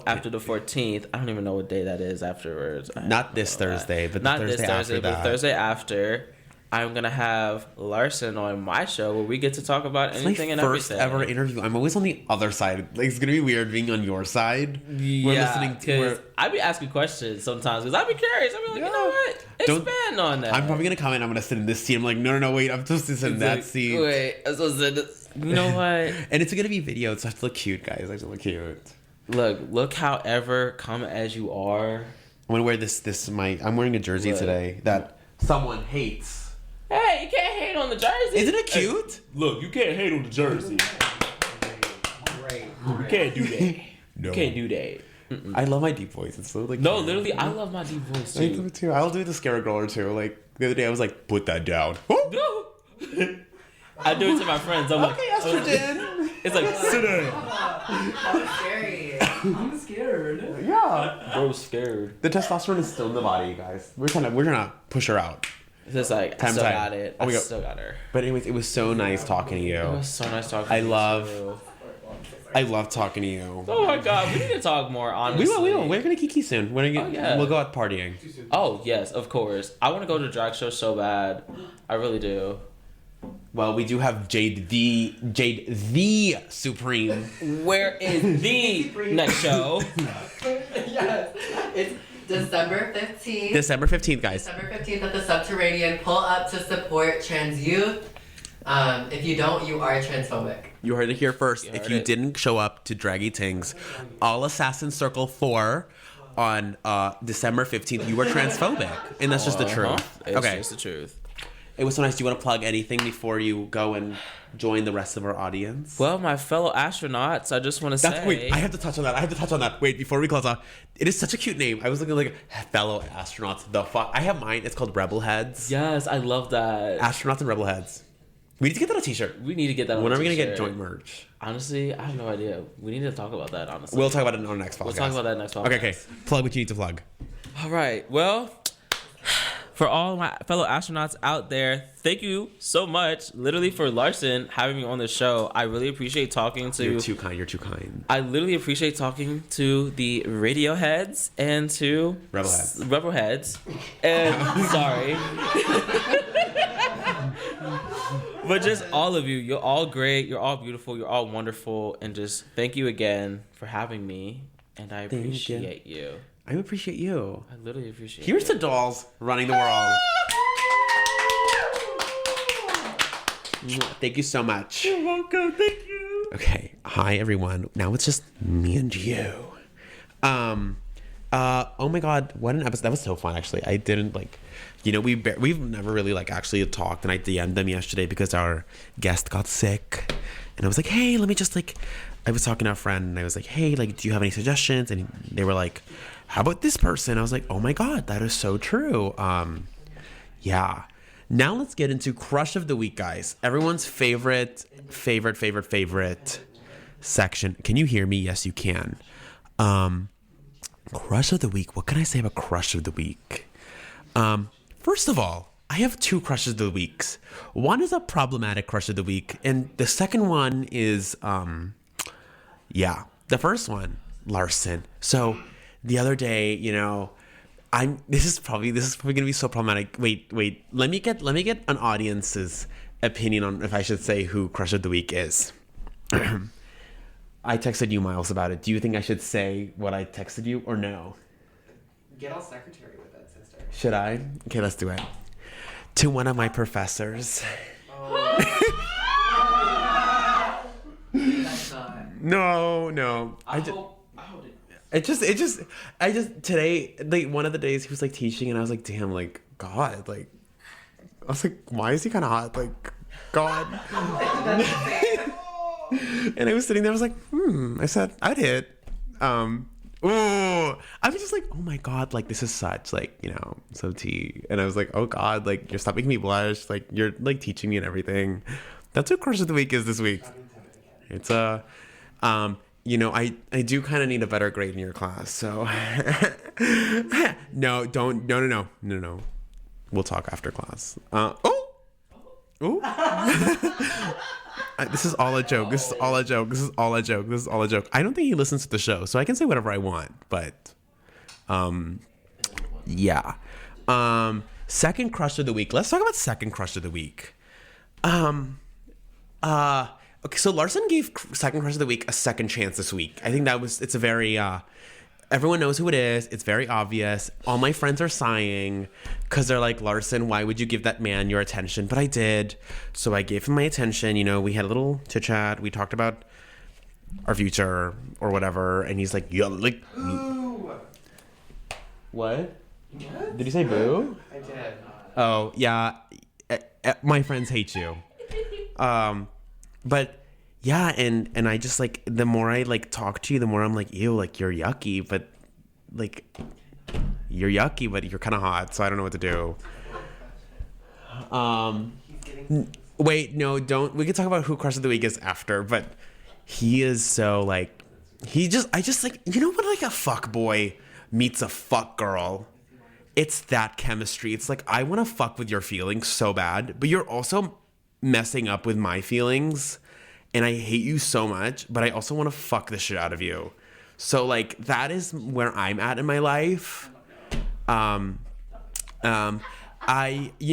after the 14th, I don't even know what day that is afterwards. Not this Thursday, but not the Thursday this Thursday, after but that. the Thursday after, I'm gonna have Larson on my show where we get to talk about anything and first everything. ever interview. I'm always on the other side. Like it's gonna be weird being on your side. Yeah, because I be asking questions sometimes because I be curious. I be like, you know what? Expand on that. I'm probably gonna come in. I'm gonna sit in this seat. I'm like, no, wait. I'm supposed to sit in that seat. Wait, I'm supposed to. You know what? And it's gonna be video. So I have to look cute, guys. I have to look cute. Look. However, come as you are. I'm gonna wear this. I'm wearing a jersey today that someone hates. Hey, you can't hate on the jersey. Isn't it cute? Hey, look, you can't hate on the jersey. Great. You can't do that. No. You can't do that. I love my deep voice. It's so like No, cute. literally, I love my deep voice I do too. it too. I'll do the scare girl or two. Like the other day, I was like, put that down. I do it to my friends. I'm Okay, estrogen. it's like sit down. That's scary. I'm scared. Yeah. Bro's scared. The testosterone is still in the body, guys. We're trying to push her out. It's just like I still got it. I still got her. But anyways, it was so nice talking to you. It was so nice talking. I to you love- too. I love talking to you. Oh my god, we need to talk more. Honestly, We will. We're gonna kiki soon. yeah. We'll go out partying. Oh yes, of course. I want to go to drag show so bad. I really do. Well, we do have Jade the Supreme. Where is the next show? Yes. It's December 15th. December 15th, guys. December 15th at the Subterranean. Pull up to support trans youth. If you don't, you are transphobic. You heard it here first. You If heard you it. didn't show up to Draggy Tings, All Assassin Circle 4 on December 15th, you were transphobic. And that's just the truth. It's Okay. just the truth. It was so nice. Do you want to plug anything before you go and join the rest of our audience? Well, my fellow astronauts, I just want to say. Wait, I have to touch on that. Wait, before we close off. It is such a cute name. I was looking like fellow astronauts. The fuck? I have mine. It's called Rebel Heads. Yes, I love that. Astronauts and Rebel Heads. We need to get that on a t-shirt. We need to get that. When on are we going to get t-shirt. joint merch? Honestly, I have no idea. We need to talk about that. Honestly, We'll talk about it on our next podcast. We'll talk about that next podcast. Okay. Plug what you need to plug. All right. Well, for all my fellow astronauts out there, thank you so much, literally, for Larson having me on the show. I really appreciate talking to. You're too kind. I literally appreciate talking to the radio heads and to Rebel Heads. And sorry. But just all of you, you're all great, you're all beautiful, you're all wonderful, and just thank you again for having me, and I appreciate you. I appreciate you. I literally appreciate Here's you. to dolls running the world. Thank you so much. You're welcome, thank you. Okay. Hi, everyone. Now it's just me and you. Oh my God, what an episode. That was so fun, actually. I didn't we've never really actually talked, and I DM'd them yesterday because our guest got sick. And I was like, hey, let me just I was talking to a friend and I was like, hey, do you have any suggestions? And they were like, how about this person? I was like, oh my God, that is so true. Yeah. Now let's get into crush of the week, guys. Everyone's favorite section. Can you hear me? Yes, you can. Crush of the week. What can I say about crush of the week? First of all, I have two crushes of the weeks. One is a problematic crush of the week, and the second one is the first one, Larson. So the other day, this is probably gonna be so problematic. Wait. Let me get an audience's opinion on if I should say who crush of the week is. I texted you, Miles, about it. Do you think I should say what I texted you or no? Get all secretary with that, sister. Should I? Okay, let's do it. To one of my professors. Oh. That's not. No. I just today, one of the days he was teaching, and I was like, damn, God, I was like, why is he kind of hot? God. And I was sitting there, I was like, I said, I'd hit. I was just like, oh my God, this is such, so tea. And I was like, oh God, you're stopping making me blush. You're, teaching me and everything. That's what crush of the week is this week. It's, I do kind of need a better grade in your class, so. No. We'll talk after class. This is all a joke. I don't think he listens to the show, so I can say whatever I want. But, yeah. Second crush of the week. Let's talk about second crush of the week. Okay, so Larson gave second crush of the week a second chance this week. I think it's a very, everyone knows who it is. It's very obvious. All my friends are sighing because they're like, Larson, why would you give that man your attention? But I did. So I gave him my attention. We had a little chit chat. We talked about our future or whatever. And he's like, yeah, Ooh. What? Did you say boo? I did. Oh, yeah. My friends hate you. But yeah, and I just the more I talk to you, the more I'm like, ew, you're yucky, but you're kind of hot, so I don't know what to do. Wait, no, don't. We can talk about who crush of the week is after, but he is so I just what a fuck boy meets a fuck girl. It's that chemistry. It's I want to fuck with your feelings so bad, but you're also messing up with my feelings. And I hate you so much, but I also want to fuck the shit out of you. So that is where I'm at in my life. You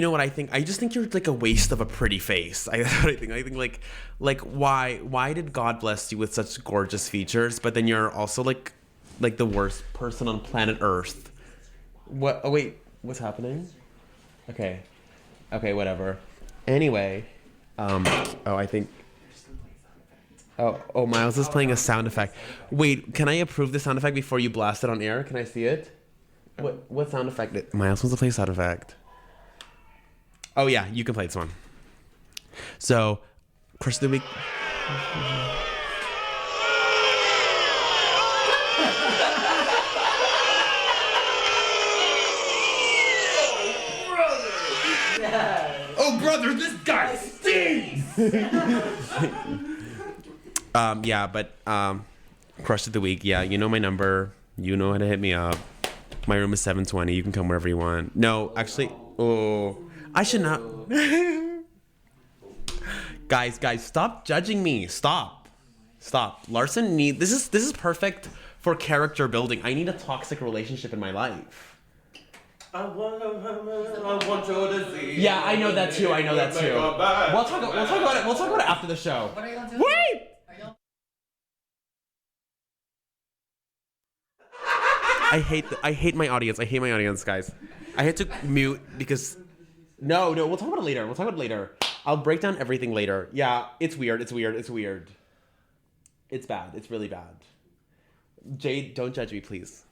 know what I think? I just think you're a waste of a pretty face. That's what I think. I think why did God bless you with such gorgeous features, but then you're also the worst person on planet Earth? What? Oh wait, what's happening? Okay, whatever. Anyway, I think. Oh, Miles is playing a sound effect. Wait, can I approve the sound effect before you blast it on air? Can I see it? What sound effect? Miles wants to play a sound effect. Oh yeah, you can play this one. So, crush of the week. Oh brother, this guy stinks. Crush of the week. Yeah, you know my number. You know how to hit me up. My room is 720. You can come wherever you want. No, actually, I should not. Guys, stop judging me. Stop. Larson this is perfect for character building. I need a toxic relationship in my life. I want you to see. Yeah, I know that too. We'll talk about it after the show. What are you gonna do? Wait! I hate my audience. I hate my audience, guys. I had to mute because no, we'll talk about it later. I'll break down everything later. Yeah, it's weird. It's bad. It's really bad. Jade, don't judge me, please.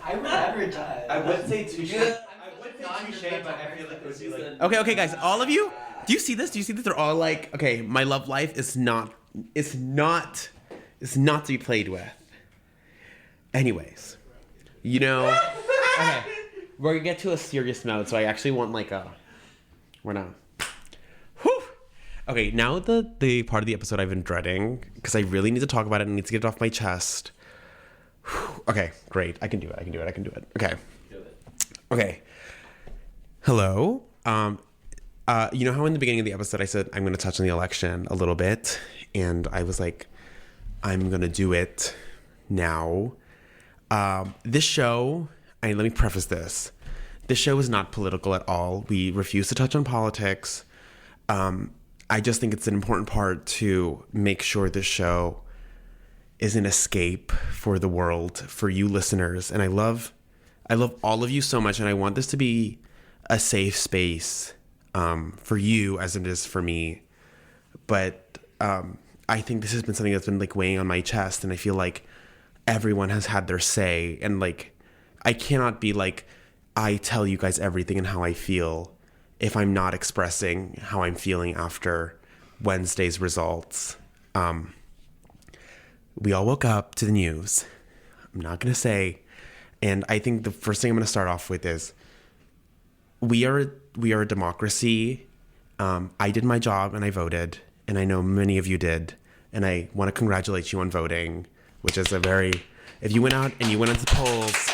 I would never judge. I would say touche. Yeah. I would say touche, but I feel like it would be like. Okay, guys, all of you, do you see this? They're all like, okay, my love life is not to be played with. Anyways, okay, we're gonna get to a serious mode, so I actually want we're not. Whew. Okay, now the part of the episode I've been dreading, because I really need to talk about it and need to get it off my chest. Whew. Okay, great, I can do it. Okay. Do it. Okay. Hello. You know how in the beginning of the episode I said I'm going to touch on the election a little bit, and I was like, I'm going to do it now. This show, let me preface this. This show is not political at all. We refuse to touch on politics. I just think it's an important part to make sure this show is an escape for the world, for you listeners. And I love all of you so much, and I want this to be a safe space for you as it is for me. But I think this has been something that's been like weighing on my chest, and I feel like everyone has had their say, and like I cannot be like, I tell you guys everything and how I feel if I'm not expressing how I'm feeling after Wednesday's results. We all woke up to the news. I'm not going to say. And I think the first thing I'm going to start off with is we are a democracy. I did my job and I voted. And I know many of you did. And I want to congratulate you on voting, which is if you went out and you went into the polls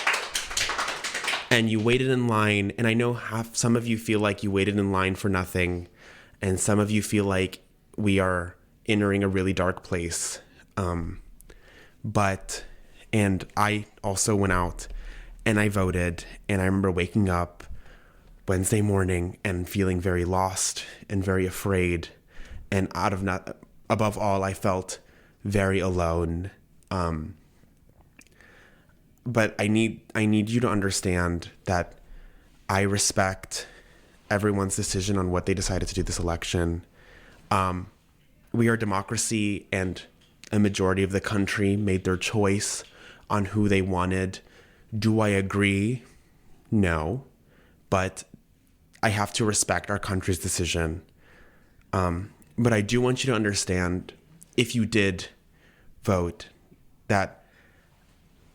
and you waited in line, and I know some of you feel like you waited in line for nothing. And some of you feel like we are entering a really dark place. And I also went out and I voted, and I remember waking up Wednesday morning and feeling very lost and very afraid, and above all, I felt very alone. But I need you to understand that I respect everyone's decision on what they decided to do this election. We are a democracy, and a majority of the country made their choice on who they wanted. Do I agree? No. But I have to respect our country's decision. But I do want you to understand, if you did vote, that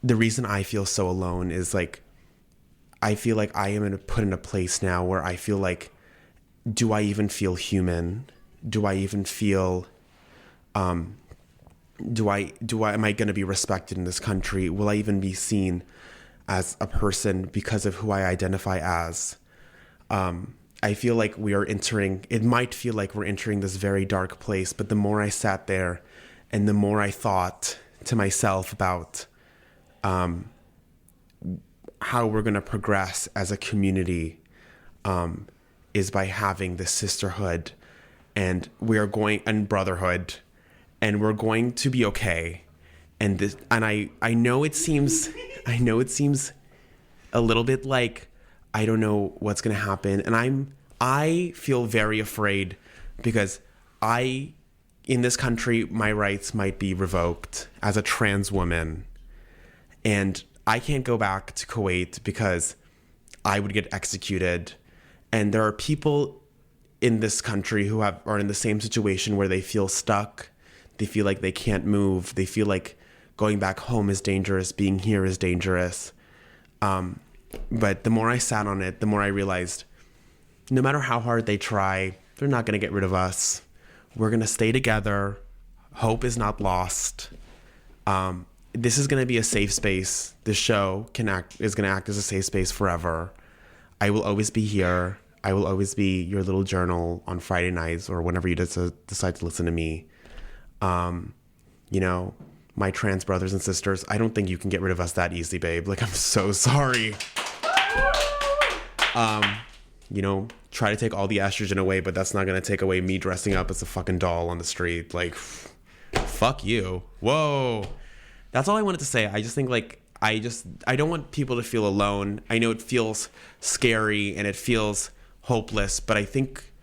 the reason I feel so alone is like, I feel like I am put in a place now where I feel like, do I even feel human? Do I even feel, am I going to be respected in this country? Will I even be seen as a person because of who I identify as? I feel like it might feel like we're entering this very dark place, but the more I sat there and the more I thought to myself about how we're going to progress as a community is by having this sisterhood and brotherhood, and we're going to be okay. And I know it seems a little bit like I don't know what's going to happen, and I feel very afraid because in this country, my rights might be revoked as a trans woman, and I can't go back to Kuwait because I would get executed. And there are people in this country who are in the same situation where they feel stuck. They feel like they can't move. They feel like going back home is dangerous. Being here is dangerous. But the more I sat on it, the more I realized no matter how hard they try, they're not going to get rid of us. We're going to stay together. Hope is not lost. This is going to be a safe space. This show is going to act as a safe space forever. I will always be here. I will always be your little journal on Friday nights or whenever you decide to listen to me. My trans brothers and sisters, I don't think you can get rid of us that easy, babe. Like, I'm so sorry. Try to take all the estrogen away, but that's not going to take away me dressing up as a fucking doll on the street. Like, fuck you. Whoa. That's all I wanted to say. I just think, like, I don't want people to feel alone. I know it feels scary and it feels hopeless, but I think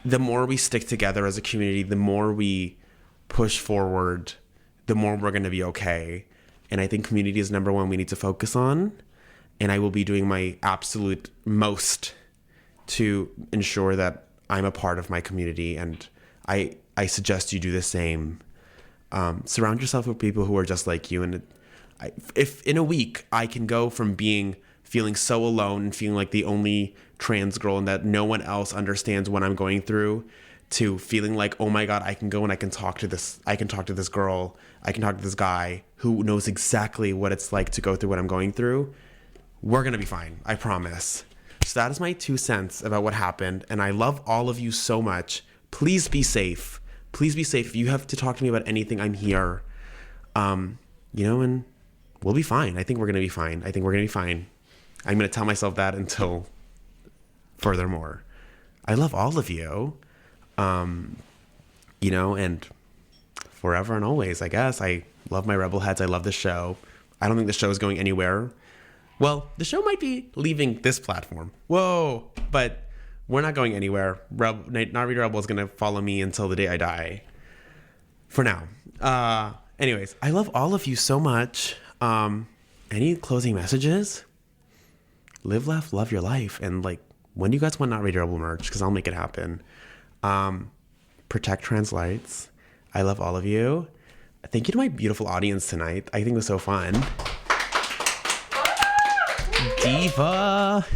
the more we stick together as a community, the more we push forward, the more we're going to be okay. And I think community is number one we need to focus on. And I will be doing my absolute most to ensure that I'm a part of my community. And I suggest you do the same. Surround yourself with people who are just like you. And if in a week I can go from feeling so alone and feeling like the only trans girl and that no one else understands what I'm going through, to feeling like, oh my God, I can go and I can talk to this girl, I can talk to this guy who knows exactly what it's like to go through what I'm going through, we're going to be fine. I promise. So that is my 2 cents about what happened. And I love all of you so much. Please be safe. Please be safe. If you have to talk to me about anything, I'm here. And we'll be fine. I think we're going to be fine. I'm going to tell myself that until furthermore. I love all of you. And forever and always, I guess. I love my Rebel Heads. I love the show. I don't think the show is going anywhere. Well, the show might be leaving this platform. Whoa. But we're not going anywhere. Not Reader Rebel is going to follow me until the day I die. For now. Anyways, I love all of you so much. Any closing messages? Live, laugh, love your life. And when do you guys want Not Reader Rebel merch? Because I'll make it happen. Protect trans lights. I love all of you. Thank you to my beautiful audience tonight. I think it was so fun. Diva.